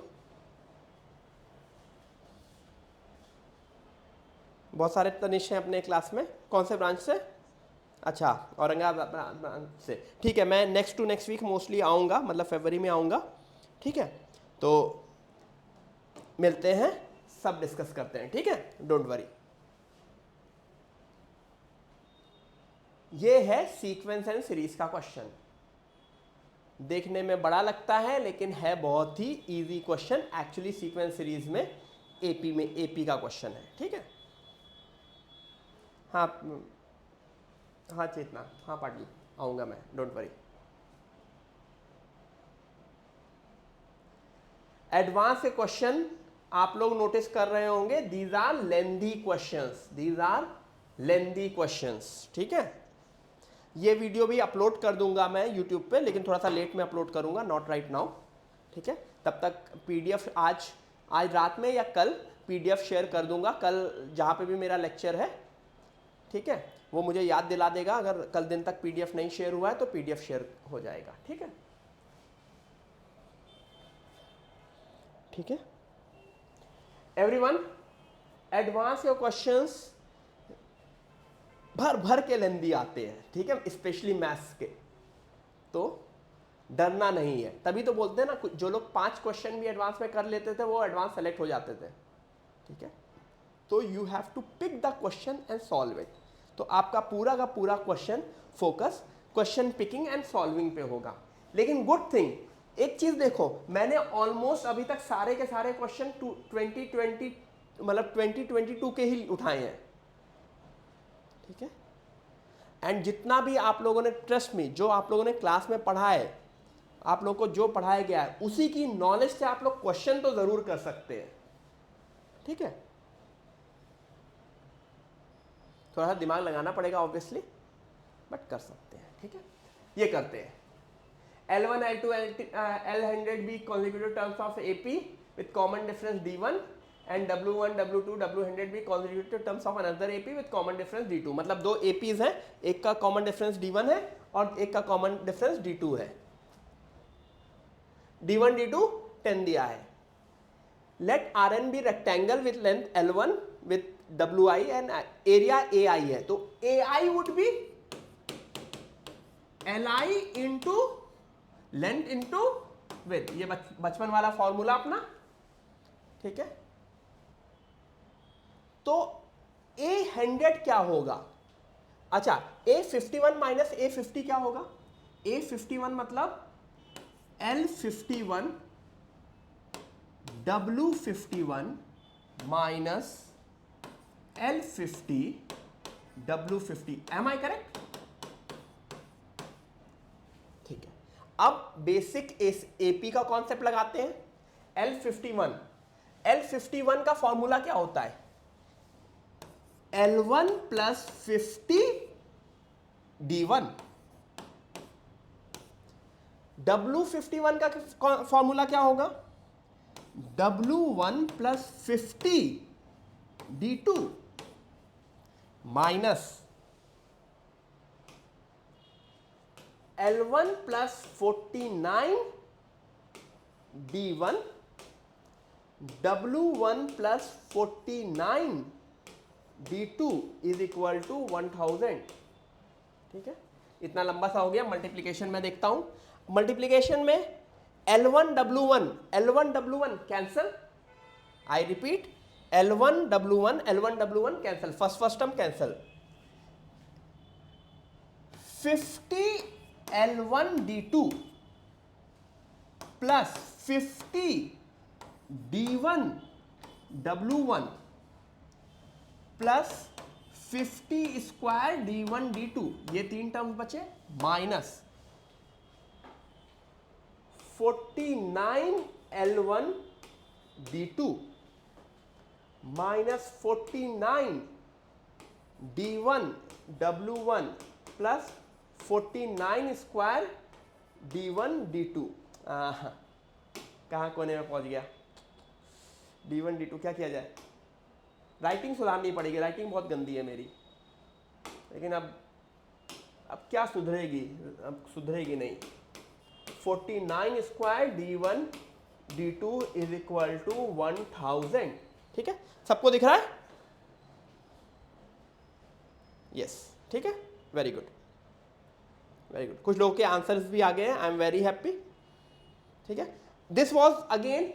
बहुत सारे तनिष हैं अपने क्लास में, कौन से ब्रांच से? अच्छा, औरंगाबाद ब्रांच से। ठीक है, मैं next to next week mostly आऊँगा, मतलब फरवरी में आऊँगा। ठीक है, तो मिलते हैं, सब डिस्कस करते हैं। ठीक है, डोंट वरी। ये है सीक्वेंस एंड सीरीज का क्वेश्चन। देखने में बड़ा लगता है लेकिन है बहुत ही easy question. Actually sequence series में एपी का क्वेश्चन है। ठीक है, हाँ हाँ चेतना, हाँ पाटिल, आऊँगा मैं, डोंट वरी। एडवांस के क्वेश्चन आप लोग नोटिस कर रहे होंगे, these are lengthy questions, these are lengthy questions. ठीक है, ये वीडियो भी अपलोड कर दूंगा मैं यूट्यूब पे, लेकिन थोड़ा सा लेट में अपलोड करूंगा, नॉट राइट नाउ। ठीक है, तब तक पीडीएफ आज रात में या कल पीडीएफ शेयर कर दूंगा, कल जहाँ पे भी मेरा लेक्चर है। ठीक है, वो मुझे याद दिला देगा, अगर कल दिन तक पीडीएफ नहीं शेयर हुआ है तो पीडीएफ शेयर हो जाएगा। ठीक है, ठीक है एवरीवन, एडवांस के क्वेश्चंस भर भर के लेंदी आते हैं। ठीक है, स्पेशली मैथ्स के, तो डरना नहीं है। तभी तो बोलते हैं ना, जो लोग 5 क्वेश्चन भी एडवांस में कर लेते थे वो एडवांस सेलेक्ट हो जाते थे। ठीक है, तो you have to pick the question and solve it. तो आपका पूरा का पूरा question focus question picking and solving पे होगा। लेकिन गुड थिंग, एक चीज देखो, मैंने ऑलमोस्ट अभी तक सारे के सारे क्वेश्चन 2020 मतलब 2022 के ही उठाए हैं। ठीक है, एंड जितना भी आप लोगों ने, ट्रस्ट में, जो आप लोगों ने क्लास में पढ़ा है, आप लोगों को जो पढ़ाया गया है उसी की नॉलेज से आप लोग क्वेश्चन तो जरूर कर सकते हैं। ठीक है, थोड़ा सा दिमाग लगाना पड़ेगा ऑब्वियसली, बट कर सकते हैं, ठीक है। ये करते हैं, L1 L2 L100 be consecutive terms of AP with common difference D1 and W1 W2 W100 be consecutive terms of another AP with common difference D2। मतलब दो APs हैं, एक का common difference D1 है और एक का common difference D2 है। D1 D2 10 दिया है। Let Rn be rectangle with length L1 with Wi and area AI है, तो AI would be Li into length into width, ये बचपन वाला फॉर्मूला अपना, ठीक है। तो A100 क्या होगा? अच्छा, A51 माइनस A50 क्या होगा? A51 मतलब L51 W51 minus L50 W50। M I correct? ठीक है, अब बेसिक एपी का कॉन्सेप्ट लगाते हैं। L51 का फॉर्मूला क्या होता है? L1 plus 50 D1। W51 का फॉर्मूला क्या होगा? W1 plus 50 D2 minus L1 plus 49 D1 W1 plus 49 D2 is equal to 1000। ठीक है, इतना लंबा सा हो गया। मल्टीप्लीकेशन में देखता हूं, मल्टीप्लीकेशन में L1 W1 cancel. I repeat, L1 W1 cancel, first term cancel. 50 L1 D2 plus 50 D1 W1 plus 50 square D1 D2, ये तीन टर्म बचे, minus 49 L1 D2 minus 49 D1 W1 plus 49 square D1 D2। कहाँ कोने में पहुंच गया? D1 D2 क्या किया जाए? राइटिंग सुधारनी पड़ेगी, राइटिंग बहुत गंदी है मेरी, लेकिन अब क्या सुधरेगी? अब सुधरेगी नहीं। 49 square D1 D2 is equal to 1000। ठीक है, सबको दिख रहा है? यस, ठीक है, वेरी गुड वेरी गुड। कुछ लोगों के आंसर्स भी आ गए हैं, आई एम वेरी हैप्पी। ठीक है, this was again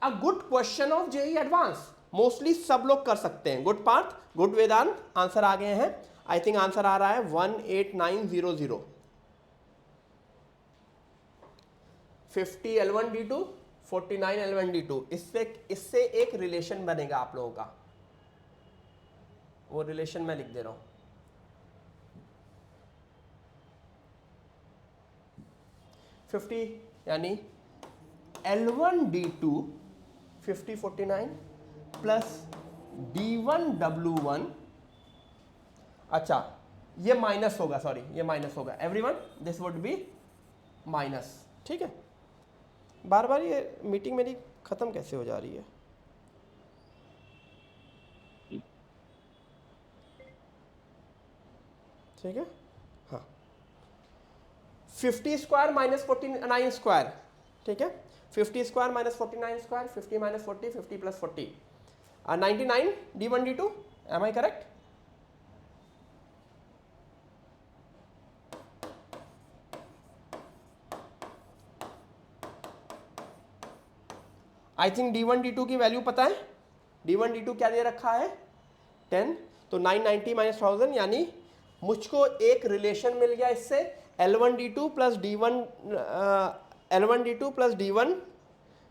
a good question of JEE advance. Mostly सब लोग कर सकते हैं। गुड पार्थ, गुड वेदांत, आंसर आ गए हैं। आई थिंक आंसर आ रहा है 18900। 50 L1 D2 49 L1 D2। इससे एक रिलेशन बनेगा आप लोगों का, वो रिलेशन मैं लिख दे रहा हूं। यानी L1 D2 50 49 plus D1 W1। अच्छा, ये माइनस होगा, सॉरी ये माइनस होगा everyone, this would be minus. ठीक है, बार बार ये मीटिंग मेरी खत्म कैसे हो जा रही है? ठीक है, हाँ, 50 स्क्वायर माइनस 49 स्क्वायर। ठीक है, 50 square minus 49 square, 50 minus 40, 50 plus 40, 99 D1 D2। Am I correct? I think D1 D2 की वैल्यू पता है। D1 D2 क्या दे रखा है? 10। तो 990 माइनस 1000, यानी मुझको एक रिलेशन मिल गया इससे, L1 D2 plus D1 L1 D2 plus D1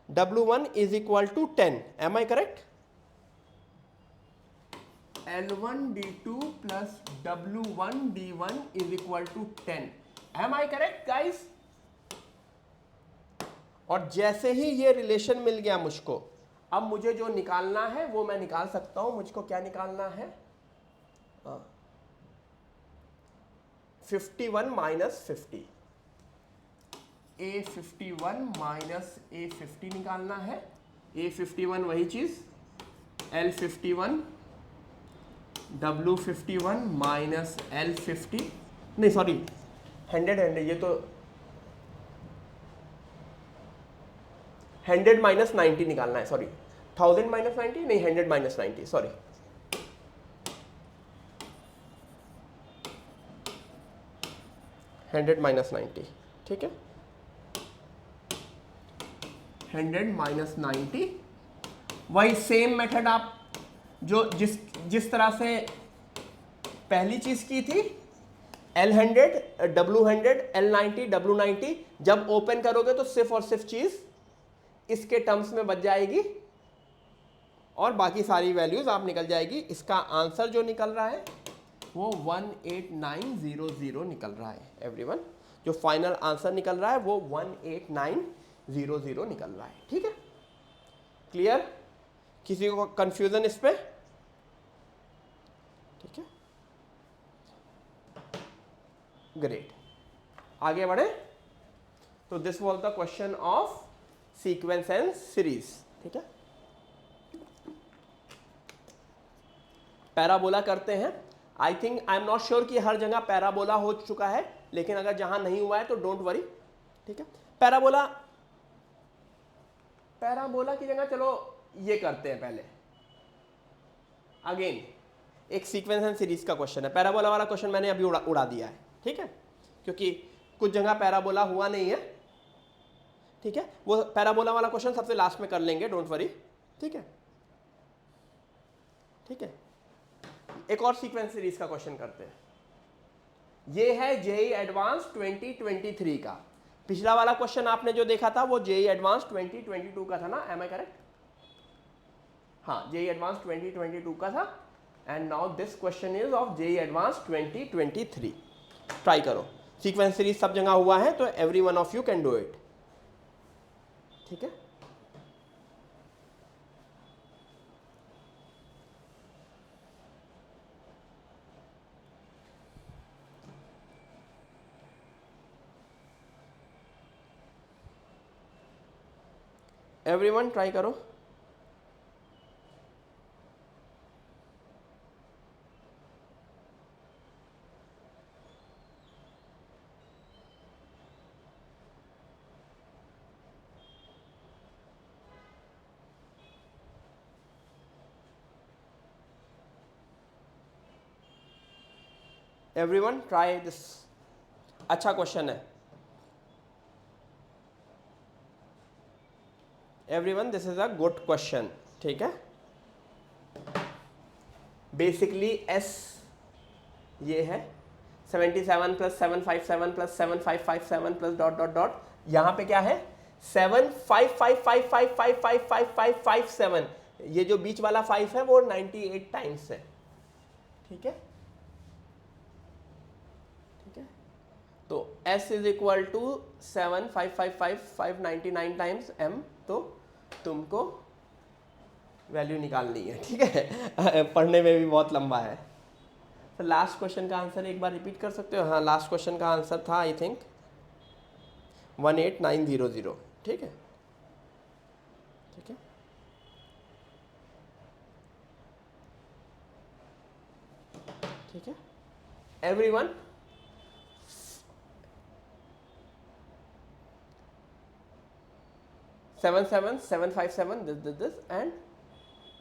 W1 is equal to 10। Am I correct? L1 D2 plus W1 D1 is equal to 10। Am I correct guys? और जैसे ही ये रिलेशन मिल गया मुझको, अब मुझे जो निकालना है वो मैं निकाल सकता हूं। मुझको क्या निकालना है? 51 माइनस 50, A51 माइनस A50 निकालना है। A51 वही चीज, L51 W51 माइनस L50, नहीं सॉरी 100 ये तो 100 माइनस 90 निकालना है, सॉरी 1000 माइनस 90 नहीं 100 माइनस 90, सॉरी 100 माइनस 90, ठीक है 100 माइनस 90। वही सेम मेथड आप जो जिस तरह से पहली चीज की थी, L100 W100 L90 W90, जब ओपन करोगे तो सिर्फ और सिर्फ चीज इसके टर्म्स में बच जाएगी और बाकी सारी वैल्यूज आप निकल जाएगी। इसका आंसर जो निकल रहा है वो 18900 निकल रहा है एवरीवन। जो फाइनल आंसर निकल रहा है वो 18900 निकल रहा है, ठीक है क्लियर? किसी को कंफ्यूजन इस पे? ठीक है ग्रेट, आगे बढ़े। तो this was the question of sequence and series, ठीक है। पैराबोला करते हैं। I think I am not sure कि हर जगह पैराबोला हो चुका है, लेकिन अगर जहां नहीं हुआ है तो डोंट वरी, ठीक है। पैराबोला की जगह चलो ये करते हैं पहले। अगेन एक सीक्वेंस एंड सीरीज का क्वेश्चन है। पैराबोला वाला क्वेश्चन मैंने अभी उड़ा दिया है, ठीक है, क्योंकि कुछ जगह पैराबोला हुआ नहीं है, ठीक है। वो पैराबोला वाला क्वेश्चन सबसे लास्ट में कर लेंगे, डोंट वरी, ठीक है ठीक है। एक और सीक्वेंस सीरीज का क्वेश्चन करते हैं। ये है जेईई एडवांस 2023 का। पिछला वाला क्वेश्चन आपने जो देखा था वो जेईई एडवांस 2022 का था ना, एम आई करेक्ट? हाँ, जेईई एडवांस 2022 का था। And now this question is of JEE advance 2023। Try करो, सीक्वेंस सीरीज सब जगह हुआ है तो every one of you can do it, ठीक है। एवरीवन ट्राई करो। एवरीवन ट्राई दिस, अच्छा क्वेश्चन है। Everyone this is a good question, ठीक है। बेसिकली एस ये है 77 plus 757 plus 7557 plus dot dot dot, यहां पे क्या है 75555555557, ये जो बीच वाला 5 है वो 98 टाइम्स है, ठीक है ठीक है। तो S is equal to 7555599 times M, तो तुमको वैल्यू निकालनी है, ठीक है। पढ़ने में भी बहुत लंबा है। तो लास्ट क्वेश्चन का आंसर एक बार रिपीट कर सकते हो? हाँ, लास्ट क्वेश्चन का आंसर था आई थिंक 18900, ठीक है ठीक है। ठीक है एवरीवन, सेवन 757 दिस एंड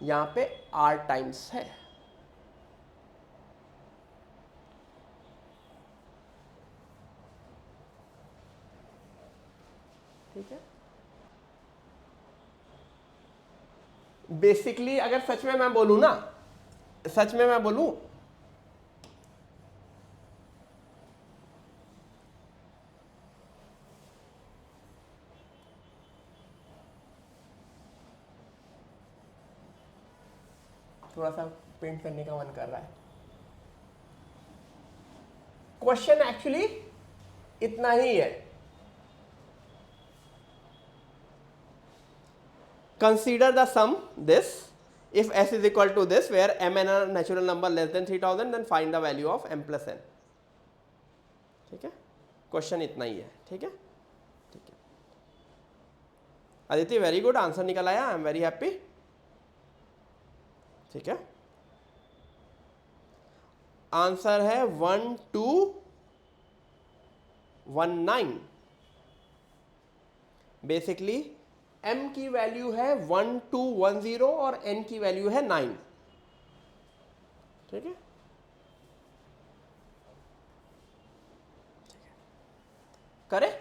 यहां पे R टाइम्स है, ठीक है। बेसिकली अगर सच में मैं बोलूं ना, सच में मैं बोलूं, थोड़ा सा पेंट करने का मन कर रहा है। क्वेश्चन एक्चुअली इतना ही है। Consider the sum this if s is equal to this where m and a natural number less than 3000, then find the value of m plus n, ठीक है, क्वेश्चन इतना ही है। ठीक है, ठीक है अदिति, वेरी गुड, आंसर निकल आया, आई एम वेरी हैप्पी। ठीक है, आंसर है 1219। बेसिकली m की वैल्यू है 1210 और n की वैल्यू है 9। ठीक है, करें,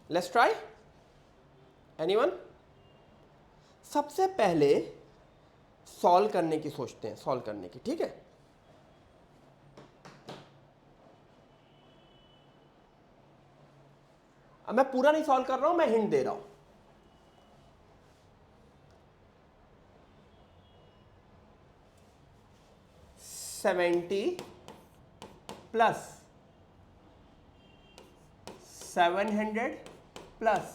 लेट्स ट्राई। एनीवन? सबसे पहले सॉल्व करने की सोचते हैं, सॉल्व करने की। ठीक है, अब मैं पूरा नहीं सॉल्व कर रहा हूं, मैं हिंट दे रहा हूं। $70 plus 700 plus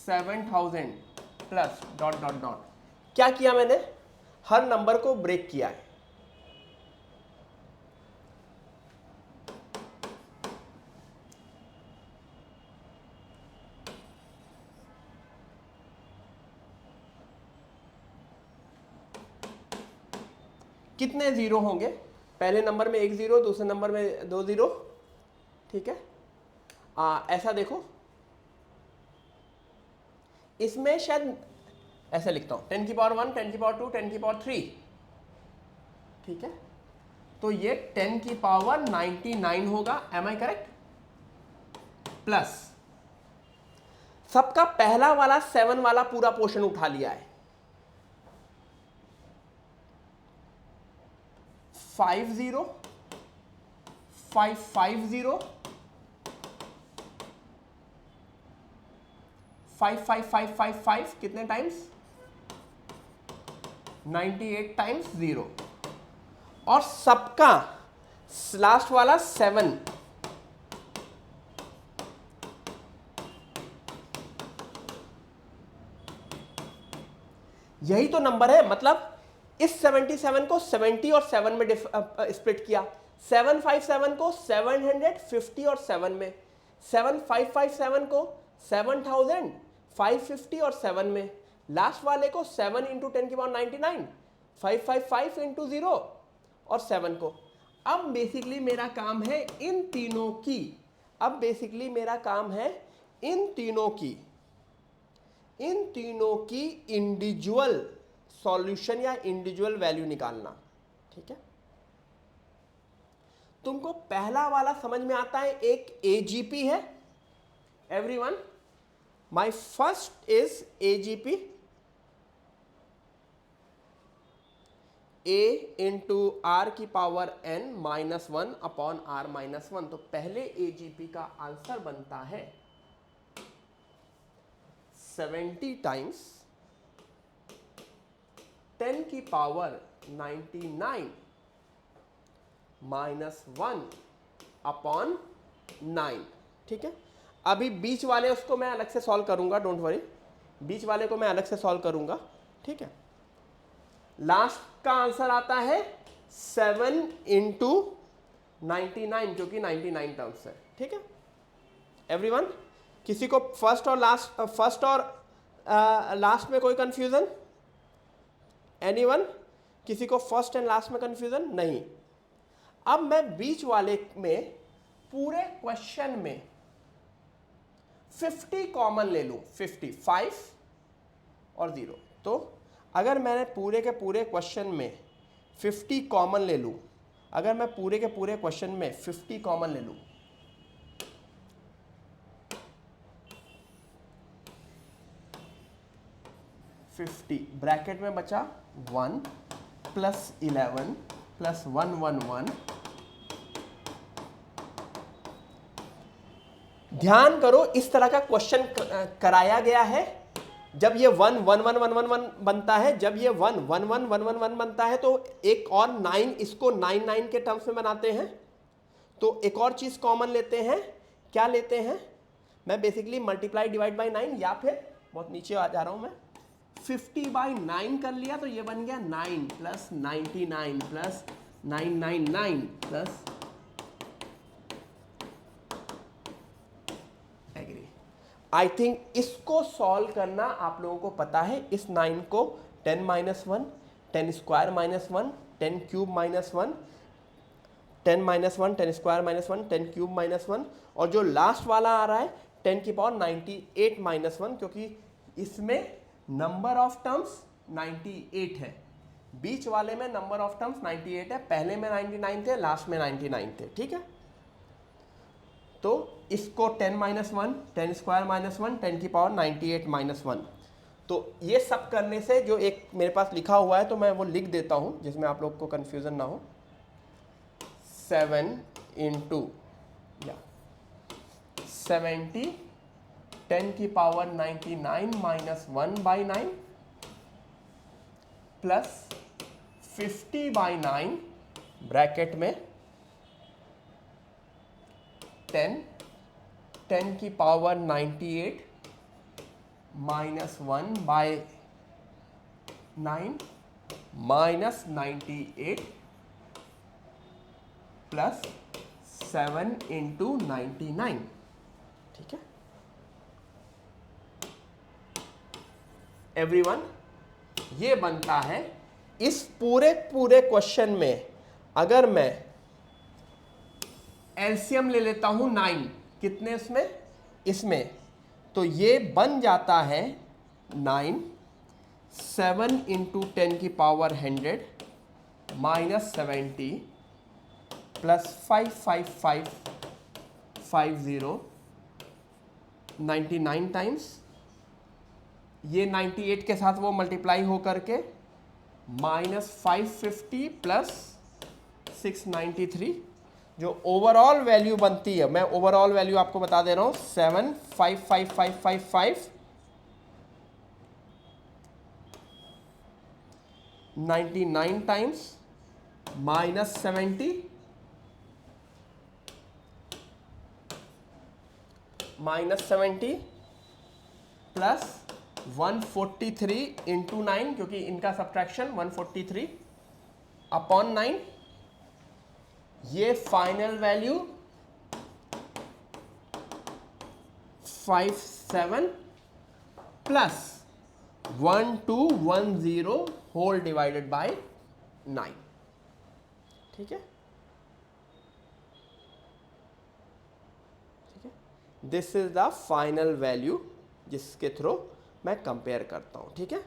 7000 plus dot dot dot. क्या किया मैंने? हर नंबर को ब्रेक किया है। कितने जीरो होंगे? पहले नंबर में 1 जीरो, दूसरे नंबर में 2 जीरो। ठीक है, ऐसा देखो, इसमें शायद ऐसे लिखता हूं 10 की पावर 1, 10 की पावर 2, 10 की पावर 3। ठीक है, तो ये 10 की पावर 99 होगा। M I correct? प्लस सबका पहला वाला 7 वाला पूरा पोर्शन उठा लिया है। 50 550 55555 कितने टाइम्स? 98 टाइम्स 0। और सबका लास्ट वाला 7 यही तो नंबर है। मतलब इस 77 को 70 और 7 में स्प्लिट किया, 757 को 750 और 7 में, 7557 को 7550 और 7 में, लास्ट वाले को 7 इंटू 10 की पावर 99, 555 इंटू 0 और 7 को। अब बेसिकली मेरा काम है इन तीनों की, अब बेसिकली मेरा काम है इन तीनों की इंडिविजुअल सॉल्यूशन या इंडिविजुअल वैल्यू निकालना। ठीक है, तुमको पहला वाला समझ में आता है, एक AGP है। Everyone, my first is AGP, A into R की power n minus 1 upon R minus 1। तो पहले AGP का आंसर बनता है 70 टाइम्स 10 की पावर 99 माइनस 1 अपॉन 9। ठीक है, अभी बीच वाले उसको मैं अलग से सॉल्व करूंगा, डोंट वरी, बीच वाले को मैं अलग से सॉल्व करूंगा। ठीक है, लास्ट का आंसर आता है 7 इंटू 99, क्योंकि 99 टर्म्स है। ठीक है एवरीवन, किसी को फर्स्ट और लास्ट में कोई कंफ्यूजन? एनीवन? किसी को फर्स्ट एंड लास्ट में कंफ्यूजन? नहीं। अब मैं बीच वाले में पूरे क्वेश्चन में 50 कॉमन ले लूं, 55 और 0। तो अगर मैंने पूरे के पूरे क्वेश्चन में 50 कॉमन ले लूं, अगर मैं पूरे के पूरे क्वेश्चन में 50 कॉमन ले लूं, ब्रैकेट में बचा 1 प्लस 11 प्लस 111। ध्यान करो, इस तरह का क्वेश्चन कराया गया है। जब ये 1 1 1 1 1 1 बनता है, जब ये 1 1 1 1 1 1 बनता है, तो एक और 9 इसको 9 9 के टर्म्स में बनाते हैं। तो एक और चीज कॉमन लेते हैं, क्या लेते हैं? मैं बेसिकली मल्टीप्लाई डिवाइड बाय 9, या फिर बहुत नीचे आ जा रहा हूं मैं, 50 बाई 9 कर लिया, तो ये बन गया 9 plus 99 plus 999 plus agree. I think इसको सॉल्व करना आप लोगों को पता है। इस 9 को 10 minus 1, 10 square minus 1, 10 cube minus 1, 10 minus 1, 10 square minus 1, 10 cube minus 1, और जो लास्ट वाला आ रहा है 10 की पावर 98 माइनस 1, क्योंकि इसमें नंबर ऑफ टर्म्स 98 है। बीच वाले में नंबर ऑफ टर्म्स 98 है, पहले में 99 थे, लास्ट में 99 थे। ठीक है, तो इसको 10 माइनस 1, 10 स्क्वायर माइनस 1, 10 की पावर 98 माइनस 1। तो ये सब करने से जो एक मेरे पास लिखा हुआ है तो मैं वो लिख देता हूं जिसमें आप लोग को कंफ्यूजन ना हो। 7 इंटू 70, 10 की power 99 minus 1 by 9 plus 50 by 9 bracket में 10, 10 की power 98 minus 1 by 9 minus 98 plus 7 into 99। ठीक है एवरीवन, ये बनता है इस पूरे क्वेश्चन में। अगर मैं एलसीएम ले लेता हूं 9, कितने इसमें तो ये बन जाता है 9, 7 इंटू 10 की पावर 100 माइनस 70 प्लस 55550 99 टाइम्स, ये 98 के साथ वो मल्टीप्लाई हो करके माइनस 550 प्लस 693, जो ओवरऑल वैल्यू बनती है, मैं ओवरऑल वैल्यू आपको बता दे रहा हूं, 755555 99 times minus 70 minus 70 plus 143 into 9, क्योंकि इनका सब्ट्रैक्शन 143 अपॉन 9, ये final value 57 plus 1210 whole divided by 9। ठीक है, this is the final value जिसके थ्रू मैं कंपेयर करता हूं। ठीक है,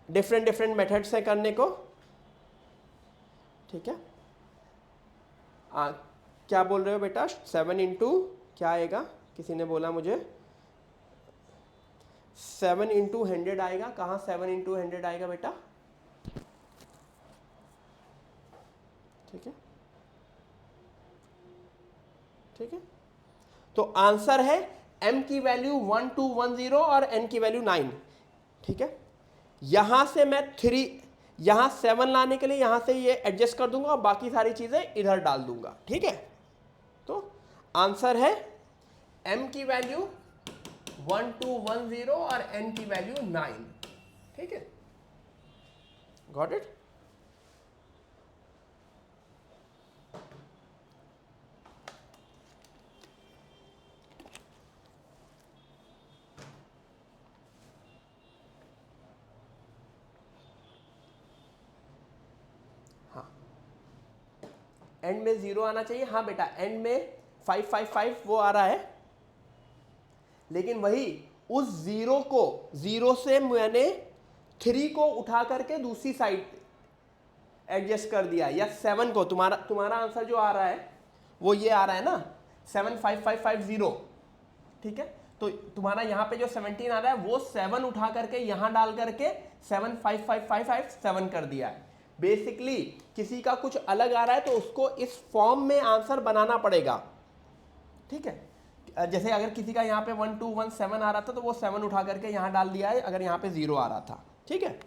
डिफरेंट मेथड्स है करने को। ठीक है, क्या बोल रहे हो बेटा? 7 इंटू क्या आएगा? किसी ने बोला मुझे 7 इंटू 100 आएगा। कहाँ 7 इंटू 100 आएगा बेटा? ठीक है, ठीक है, तो आंसर है m की वैल्यू 1210 और n की वैल्यू 9। ठीक है, यहां से मैं 3, यहां 7 लाने के लिए यहां से ये एडजस्ट कर दूंगा और बाकी सारी चीजें इधर डाल दूंगा। ठीक है, तो आंसर है m की वैल्यू 1210 और n की वैल्यू 9। ठीक है, गॉट इट? एंड में 0 आना चाहिए। हाँ बेटा, एंड में 555 वो आ रहा है, लेकिन वही उस 0 से मैंने 3 को उठा करके दूसरी साइड एडजस्ट कर दिया, या 7 को, तुम्हारा आंसर जो आ रहा है वो ये आ रहा है ना, 75550। ठीक है, तो तुम्हारा यहाँ पे जो 17 आ रहा है वो 7 उठा करके यहाँ डाल करके 75557 कर दिया है। बेसिकली किसी का कुछ अलग आ रहा है तो उसको इस फॉर्म में आंसर बनाना पड़ेगा। ठीक है, जैसे अगर किसी का यहाँ पे 1217 आ रहा था तो वो 7 उठा करके यहाँ डाल दिया है, अगर यहाँ पे 0 आ रहा था। ठीक है,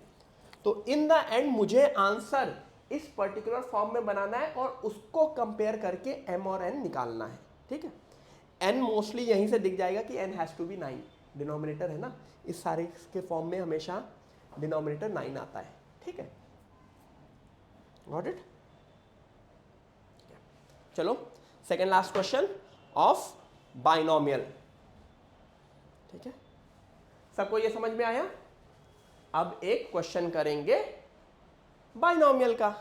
तो इन द एंड मुझे आंसर इस पर्टिकुलर फॉर्म में बनाना है और उसको कंपेयर करके m और n निकालना है। ठीक है, n मोस्टली यहीं से दिख जाएगा कि n has to be 9, denominator है ना, इस सारे के फॉर्म में हमेशा डिनोमिनेटर 9 आता है। ठीक है, गॉट इट? चलो second last question of binomial. ठीक है, सबको ये समझ में आया? अब एक क्वेश्चन करेंगे बाइनोमियल का,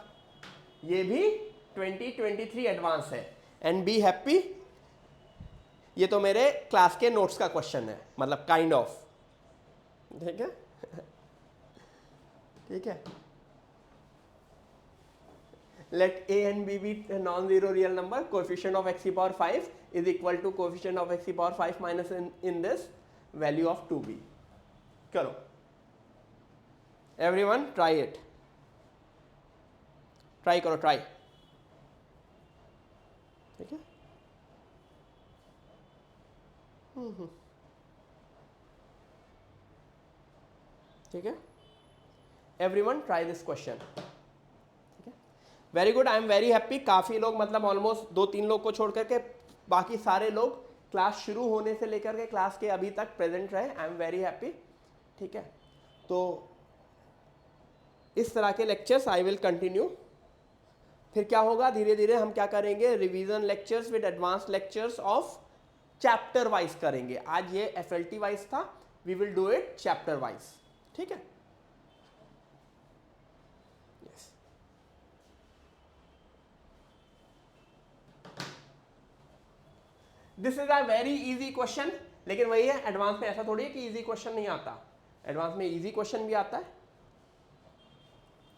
ये भी 2023 एडवांस है। एंड बी हैप्पी, ये तो मेरे क्लास के नोट्स का क्वेश्चन है, मतलब काइंड ऑफ। ठीक है ठीक है। Let a and b be non zero real number, coefficient of x की power 5 is equal to coefficient of x की power 5 minus in this value of 2b। चलो एवरीवन ट्राई इट, ट्राई करो, ट्राई। ठीक है, ठीक है, एवरीवन ट्राई दिस क्वेश्चन। ठीक है, very good, I am very happy. काफ़ी लोग, मतलब ऑलमोस्ट 2-3 लोग को छोड़ करके बाकी सारे लोग क्लास शुरू होने से लेकर के क्लास के अभी तक प्रेजेंट रहे। I am very happy. ठीक है, तो इस तरह के लेक्चर्स आई विल कंटिन्यू। फिर क्या होगा, धीरे धीरे हम क्या करेंगे, revision lectures with advance lectures of chapter wise करेंगे। आज ये FLT वाइज था, we will do it chapter wise. ठीक है, yes. This is a very easy question, लेकिन वही है, एडवांस में ऐसा थोड़ी है कि इजी क्वेश्चन नहीं आता, एडवांस में इजी क्वेश्चन भी आता है।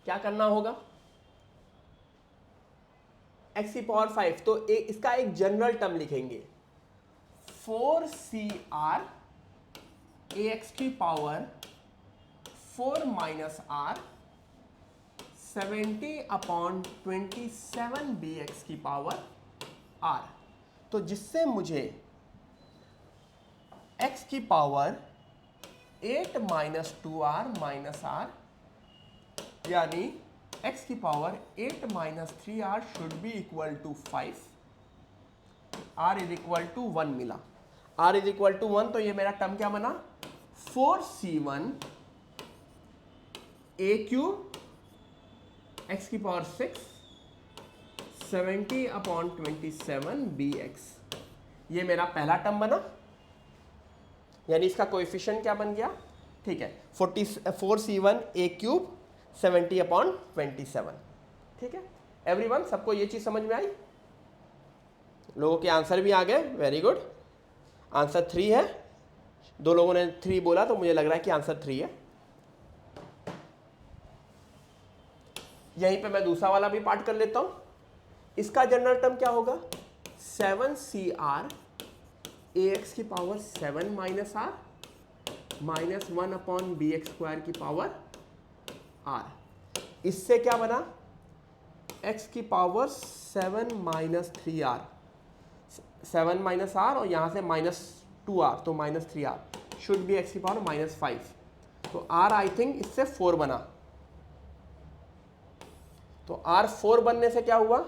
क्या करना होगा, x की पावर 5, तो इसका एक जनरल टर्म लिखेंगे, 4CR ax की पावर 4 माइनस r 70/27 bx की पावर r। तो जिससे मुझे x की power 8 minus 2r minus r, यानी x की power 8 minus 3r should be equal to 5, r is equal to 1 मिला। r इज इक्वल टू 1, तो ये मेरा टर्म क्या बना, 4c1 a क्यूब x की पावर 6 70/27 bx, ये मेरा पहला टर्म बना, यानी इसका कोएफिशिएंट क्या बन गया। ठीक है, 4c1 a क्यूब 70/27। ठीक है एवरीवन, सबको ये चीज समझ में आई? लोगों के आंसर भी आ गए, वेरी गुड। आंसर 3 है, 2 लोगों ने 3 बोला, तो मुझे लग रहा है कि आंसर 3 है। यहीं पे मैं दूसरा वाला भी पार्ट कर लेता हूं। इसका जनरल टर्म क्या होगा, 7CR ax की power 7 minus r minus 1/bx² की पावर r। इससे क्या बना, x की power 7 minus 3r, 7 minus r और यहाँ से माइनस 2r, तो minus 3r should B x की पावर माइनस 5। तो r आई थिंक इससे 4 बना, तो r 4 बनने से क्या हुआ,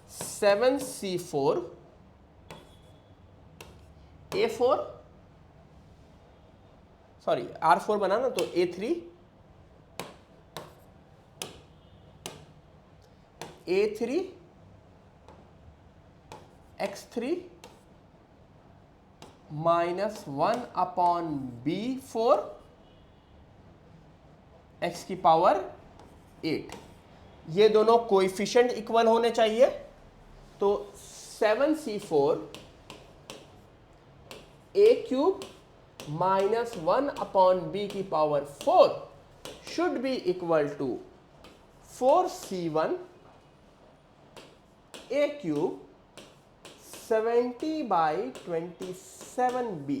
7c4 a4, सॉरी r4 बना ना, तो a3 x3 minus 1/b4 x की पावर 8। ये दोनों कोएफिशिएंट इक्वल होने चाहिए, तो 7c4 a cube minus 1/b की power 4 should be equal to 4c1 a cube 70/27b।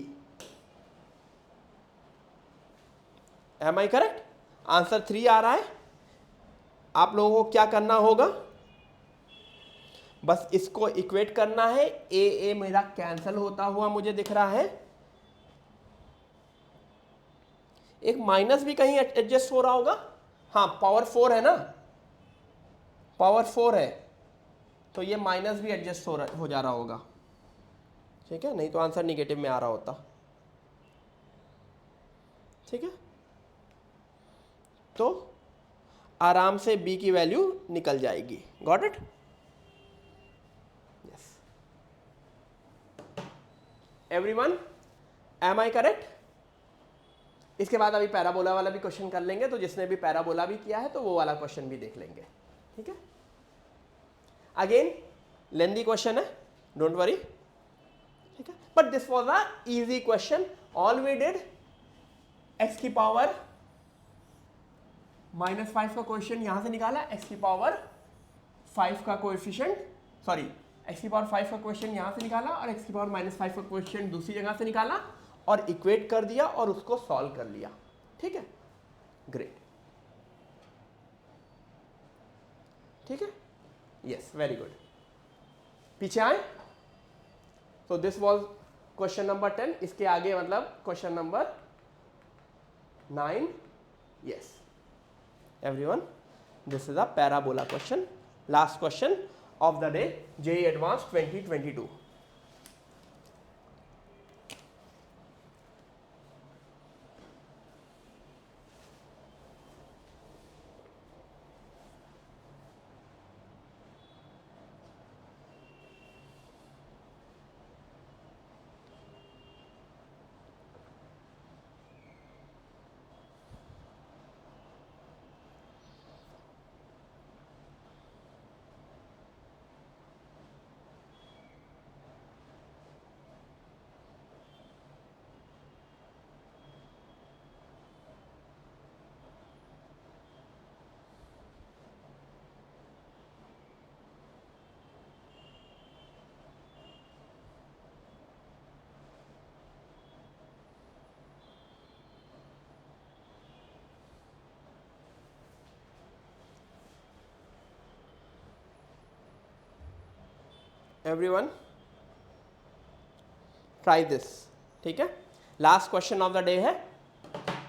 Am I correct? Answer 3 आ रहा है। आप लोगों को क्या करना होगा, बस इसको इक्वेट करना है। ए मेरा कैंसिल होता हुआ मुझे दिख रहा है, एक माइनस भी कहीं एडजस्ट हो रहा होगा। हाँ, पावर 4 है ना, पावर 4 है, तो ये माइनस भी एडजस्ट हो जा रहा होगा। ठीक है, नहीं तो आंसर निगेटिव में आ रहा होता। ठीक है, तो आराम से b की वैल्यू निकल जाएगी। Got it? Everyone, am I correct? इसके बाद अभी पैराबोला वाला भी क्वेश्चन कर लेंगे, तो जिसने भी पैराबोला भी किया है तो वो वाला क्वेश्चन भी देख लेंगे, ठीक है? अगेन लेंदी क्वेश्चन है, डोंट वरी, ठीक है? But this was a easy question. All we did, x की पावर -5 का क्वेश्चन यहां से निकाला, एक्स की पावर 5 का कोएफिशिएंट, सॉरी एक्स की पावर 5 का क्वेश्चन यहां से निकाला और एक्स की पावर -5 का क्वेश्चन दूसरी जगह से निकाला और इक्वेट कर दिया और उसको सॉल्व कर लिया, ठीक है? ग्रेट, ठीक है, यस, वेरी गुड. पीछे आए. तो दिस वाज क्वेश्चन नंबर 10. इसके आगे मतलब question number 9. Yes everyone, this is a parabola question, last question of the day, JEE advance 2022. Everyone try this, ठीक है? Last question of the day है,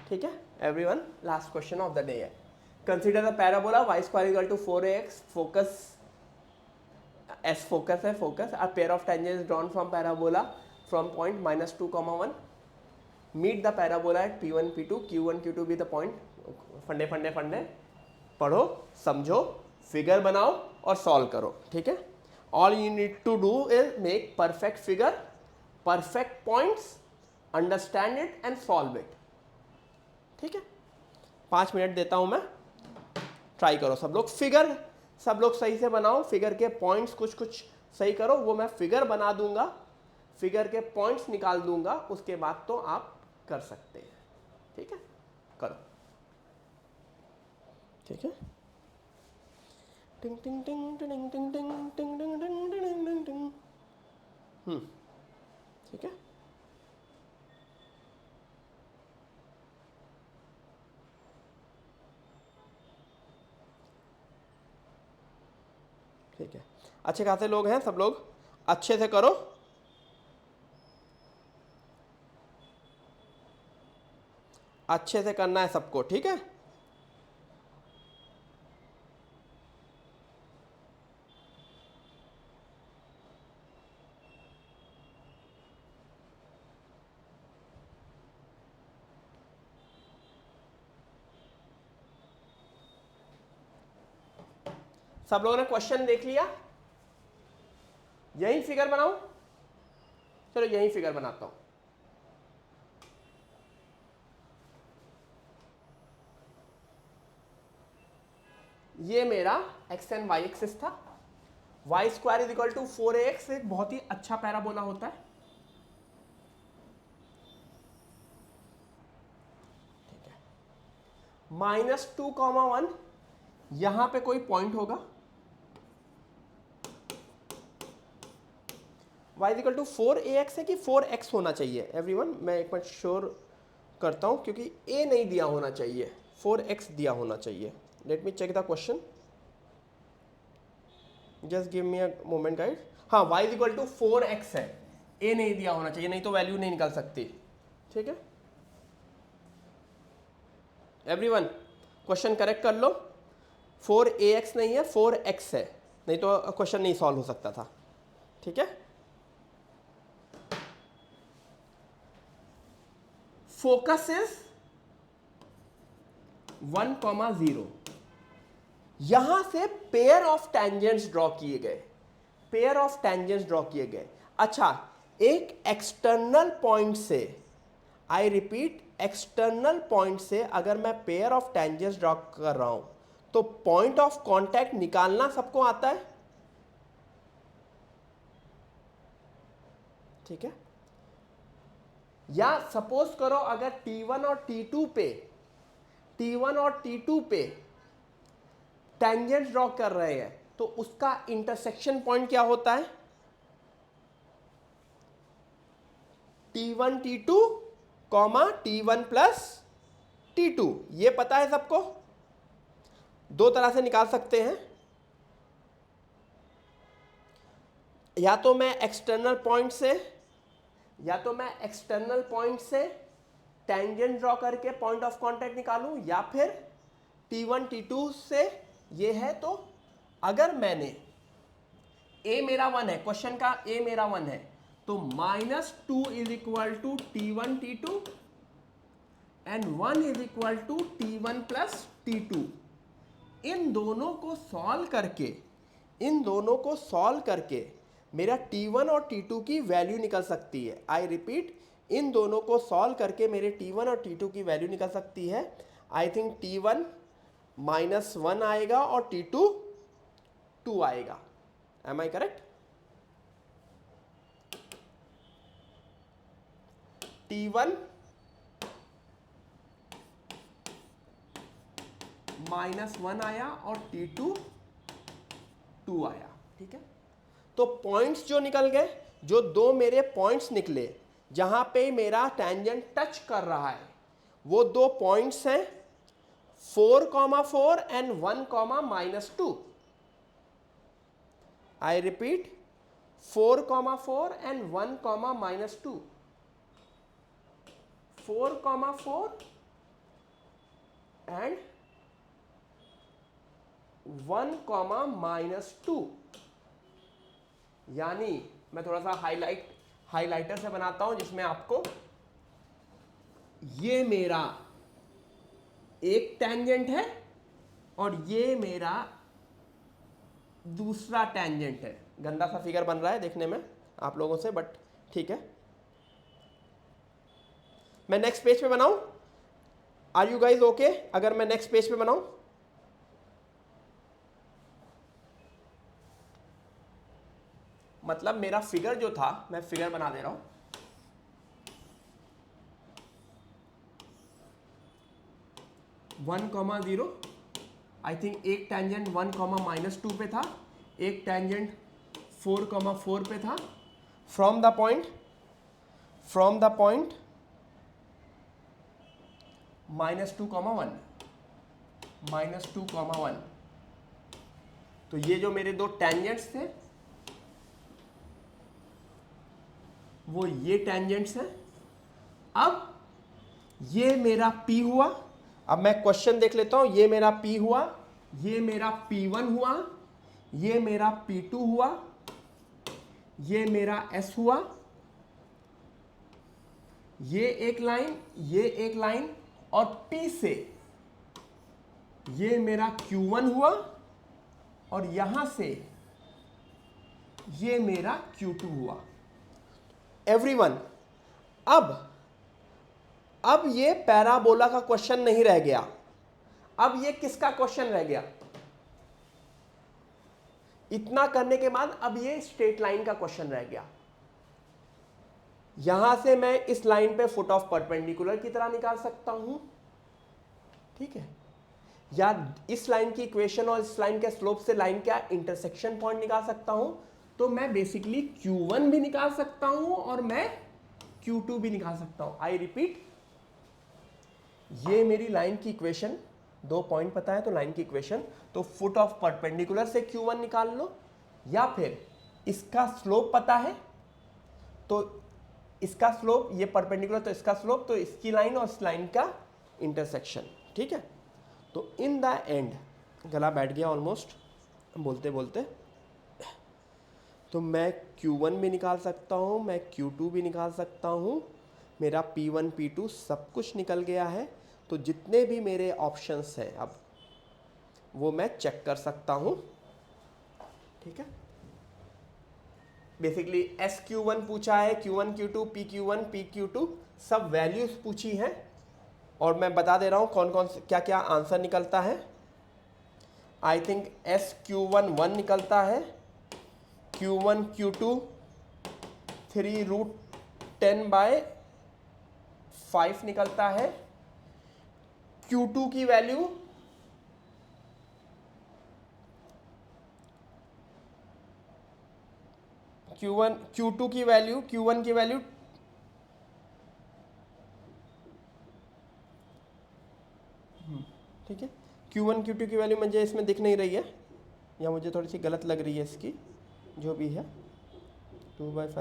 ठीक है everyone? Last question of the day है. Consider the parabola y square equal to 4ax, focus S focus है, focus, a pair of tangents drawn from parabola from point -2, 1. Meet the parabola eight P1 P2, Q1 Q2 be the point. फंडे फंडे फंडे पढ़ो, समझो, फिगर बनाओ और सॉल्व करो, ठीक है? All you need to do is make perfect figure, perfect points, understand it and solve it, ठीक है? 5 मिनट देता हूं मैं, ट्राई करो सब लोग. फिगर सब लोग सही से बनाओ, फिगर के पॉइंट्स कुछ कुछ सही करो, वो मैं फिगर बना दूंगा, फिगर के पॉइंट्स निकाल दूंगा, उसके बाद तो आप कर सकते हैं, ठीक है? करो, ठीक है? टिंग टिंग टिंग टिंग टिंग टिंग टिंग टिंग टिंग टिंग टिंग टिंग. ठीक है? ठीक है, अच्छे खासे लोग हैं, सब लोग अच्छे से करो. अच्छे से करना है सबको, ठीक है? सब लोगों ने क्वेश्चन देख लिया? यही फिगर बनाऊं? चलो यही फिगर बनाता हूं. ये मेरा एक्स एंड वाई एक्सिस था. Y square is equal to 4ax एक बहुत ही अच्छा पैराबोला होता है, ठीक है? -2, 1 यहां पे कोई पॉइंट होगा, y इक्वल टू 4ax है कि 4x होना चाहिए एवरीवन? मैं एक मिनट श्योर करता हूं, क्योंकि a नहीं दिया होना चाहिए, 4x दिया होना चाहिए. Let me check the question, just give me a moment guys. हाँ, y इक्वल टू 4x है, a नहीं दिया होना चाहिए, नहीं तो वैल्यू नहीं निकल सकती, ठीक है एवरीवन? क्वेश्चन करेक्ट कर लो. 4ax नहीं है, 4x है, नहीं तो क्वेश्चन नहीं सॉल्व हो सकता था, ठीक है? Focus is 1,0. यहां से पेयर ऑफ टेंजेंट्स ड्रॉ किए गए, पेयर ऑफ टेंजेंट्स ड्रॉ किए गए. अच्छा, एक एक्सटर्नल पॉइंट से, आई रिपीट, एक्सटर्नल पॉइंट से अगर मैं पेयर ऑफ टेंजेंट्स ड्रॉ कर रहा हूं तो पॉइंट ऑफ कांटेक्ट निकालना सबको आता है, ठीक है। या सपोज करो अगर T1 और T2 पे, T1 और T2 पे टेंजेंट ड्रॉ कर रहे हैं तो उसका इंटरसेक्शन पॉइंट क्या होता है? T1 T2 comma T1 plus T2, ये पता है सबको? दो तरह से निकाल सकते हैं, या तो मैं एक्सटर्नल पॉइंट से टेंजेंट ड्रॉ करके पॉइंट ऑफ कांटेक्ट निकालूं, या फिर T1 T2 से ये है। तो अगर मैंने a मेरा 1 है, क्वेश्चन का a मेरा 1 है, तो -2 is equal to T1 T2 and 1 is equal to T1 plus T2। इन दोनों को सॉल्व करके मेरा T1 और T2 की वैल्यू निकल सकती है। आई रिपीट, इन दोनों को सॉल्व करके मेरे T1 और T2 की वैल्यू निकल सकती है। आई थिंक T1 -1 आएगा और T2 2 आएगा। M I correct? T1 -1 आया और T2 2 आया, ठीक है। तो पॉइंट्स जो निकल गए, जो दो मेरे पॉइंट्स निकले जहां पे मेरा टेंजेंट टच कर रहा है, वो दो पॉइंट्स हैं 4,4 and 1,-2। I repeat, 4,4 and 1,-2। 4,4 and 1,-2। यानी मैं थोड़ा सा हाइलाइटर से बनाता हूं जिसमें आपको, ये मेरा एक टेंजेंट है और ये मेरा दूसरा टेंजेंट है। गंदा सा फिगर बन रहा है देखने में आप लोगों से, बट ठीक है। मैं नेक्स्ट पेज पे बनाऊं? आर यू गाइज ओके अगर मैं नेक्स्ट पेज पे बनाऊं? मतलब मेरा फिगर जो था, मैं फिगर बना दे रहा हूं। One comma zero, I think एक टेंजेंट 1,-2 पे था, एक टेंजेंट 4,4 पे था। From the point -2,1, -2,1। तो ये जो मेरे दो टेंजेंट्स थे वो ये टेंजेंट्स हैं। अब ये मेरा P हुआ। अब मैं क्वेश्चन देख लेता हूं। ये मेरा P हुआ, ये मेरा P1 हुआ, ये मेरा P2 हुआ, ये मेरा S हुआ, ये एक लाइन और P से ये मेरा Q1 हुआ और यहां से ये मेरा Q2 हुआ। एवरीवन, अब ये पैराबोला का क्वेश्चन नहीं रह गया। अब ये किसका क्वेश्चन रह गया? इतना करने के बाद अब ये स्ट्रेट लाइन का क्वेश्चन रह गया। यहां से मैं इस लाइन पे फुट ऑफ परपेंडिकुलर की तरह निकाल सकता हूं, ठीक है, या इस लाइन की इक्वेशन और इस लाइन के स्लोप से लाइन का इंटरसेक्शन पॉइंट निकाल सकता हूं। तो मैं बेसिकली Q1 भी निकाल सकता हूं और मैं Q2 भी निकाल सकता हूं। आई रिपीट, ये मेरी लाइन की इक्वेशन, दो पॉइंट पता है तो लाइन की इक्वेशन, तो फुट ऑफ परपेंडिकुलर से Q1 निकाल लो, या फिर इसका स्लोप पता है तो इसका स्लोप, ये परपेंडिकुलर तो इसका स्लोप, तो इसकी लाइन और इस लाइन का इंटरसेक्शन, ठीक है। तो इन द एंड, गला बैठ गया ऑलमोस्ट बोलते बोलते, तो मैं Q1 भी निकाल सकता हूँ, मैं Q2 भी निकाल सकता हूँ, मेरा P1 P2 सब कुछ निकल गया है। तो जितने भी मेरे ऑप्शंस हैं अब वो मैं चेक कर सकता हूँ, ठीक है। बेसिकली एस क्यू वन पूछा है, Q one Q two, P Q one, P Q two, सब वैल्यूज पूछी हैं और मैं बता दे रहा हूँ कौन कौन से क्या क्या आंसर निकलता है। I think S Q one 1 निकलता है, क्यू वन क्यू टू 3√10/5 निकलता है, Q2 की वैल्यू Q2 की वैल्यू Q1 की वैल्यू ठीक है, Q1 Q2 की वैल्यू मुझे इसमें दिख नहीं रही है या मुझे थोड़ी सी गलत लग रही है इसकी, जो भी है 2/5 -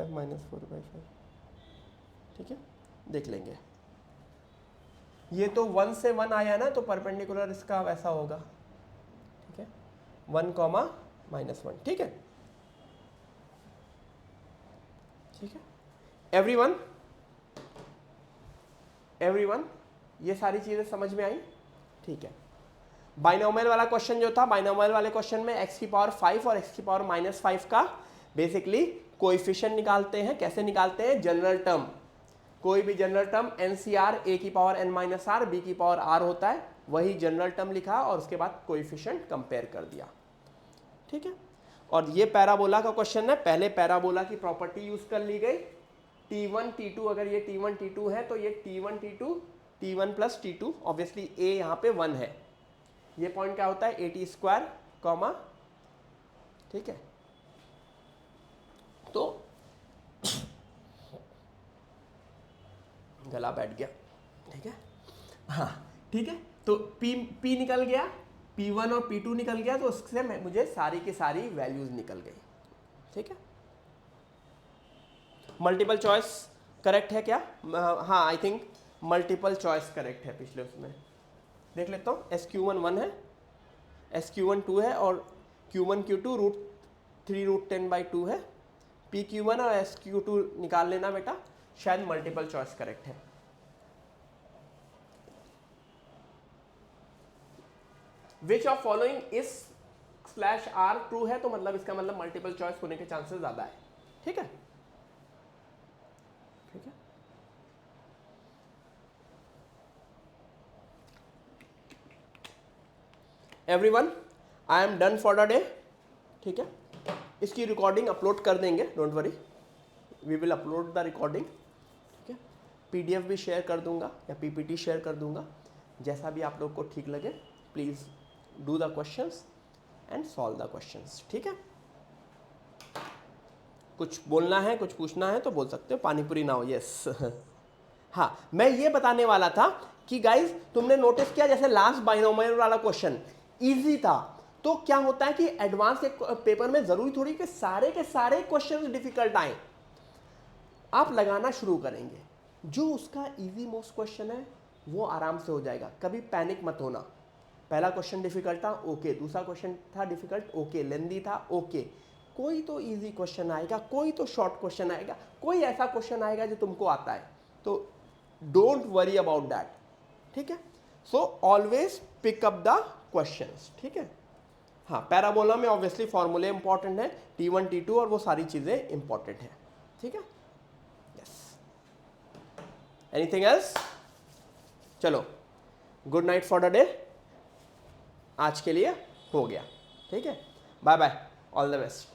4/5, ठीक है, देख लेंगे। ये तो 1 से 1 आया ना, तो परपेंडिकुलर इसका वैसा होगा, ठीक है, 1, -1, ठीक है, ठीक है। एवरीवन ये सारी चीजें समझ में आई, ठीक है। बाइनोमियल वाला क्वेश्चन जो था, बाइनोमियल वाले क्वेश्चन में x की पावर 5 और x की पावर -5 का बेसिकली कोएफिशिएंट निकालते हैं। कैसे निकालते हैं? जनरल टर्म, कोई भी जनरल टर्म NCR a की पावर n-r b की पावर r होता है, वही जनरल टर्म लिखा और उसके बाद कोएफिशिएंट कंपेयर कर दिया, ठीक है। और ये पैराबोला का क्वेश्चन है, पहले पैराबोला की प्रॉपर्टी यूज कर ली गई, T1 T2, अगर ये T1 T2 है तो ये T1 T2 T1 + T2, obviously a यहाँ पे 1 है, ये पॉइंट क्या होता है AT², ठीक है। तो गला बैठ गया, ठीक है, हाँ ठीक है। तो P निकल गया, P1 और P2 निकल गया, तो उससे मुझे सारी की सारी वैल्यूज निकल गई, ठीक है। मल्टीपल चॉइस करेक्ट है क्या? हाँ, I think multiple choice correct है। पिछले उसमें देख लेता हूँ, SQ1 1 है, SQ1 2 है और Q1 Q2 3√10/2 है। PQ1 और SQ2 निकाल लेना बेटा, शायद मल्टीपल चॉइस करेक्ट है। विच of following is /r true है, तो मतलब इसका मतलब मल्टीपल चॉइस होने के चांसेस ज्यादा है, ठीक है, ठीक है। Everyone, I am done for the day, ठीक है। इसकी रिकॉर्डिंग अपलोड कर देंगे, don't worry, we will upload the recording, ठीक है। PDF भी शेयर कर दूंगा या PPT शेयर कर दूंगा, जैसा भी आप लोग को ठीक लगे। Please do the questions and solve the questions, ठीक है। कुछ बोलना है, कुछ पूछना है तो बोल सकते हो, पानीपुरी ना हो, यस। हाँ, मैं ये बताने वाला था कि गाइस तुमने नोटिस किया जैसे लास्ट बाइनोमियल वाला क्वेश्चन इजी था, तो क्या होता है कि एडवांस पेपर में जरूरी थोड़ी कि सारे के सारे क्वेश्चंस डिफिकल्ट आए। आप लगाना शुरू करेंगे, जो उसका इजी मोस्ट क्वेश्चन है वो आराम से हो जाएगा, कभी पैनिक मत होना। पहला क्वेश्चन डिफिकल्ट था, ओके, दूसरा क्वेश्चन था डिफिकल्ट, ओके, लेंदी था, ओके, कोई तो इजी क्वेश्चन आएगा, कोई तो शॉर्ट क्वेश्चन आएगा, कोई ऐसा क्वेश्चन आएगा जो तुमको आता है, तो डोंट वरी अबाउट दैट, ठीक है। So always pick up the questions, ठीक है। हाँ, पैराबोला में ऑब्वियसली फॉर्मूले इंपॉर्टेंट है, T1 T2 और वो सारी चीजें इंपॉर्टेंट है, ठीक है। Yes, anything else? चलो, good night for the day, आज के लिए हो गया, ठीक है। Bye bye, all the best.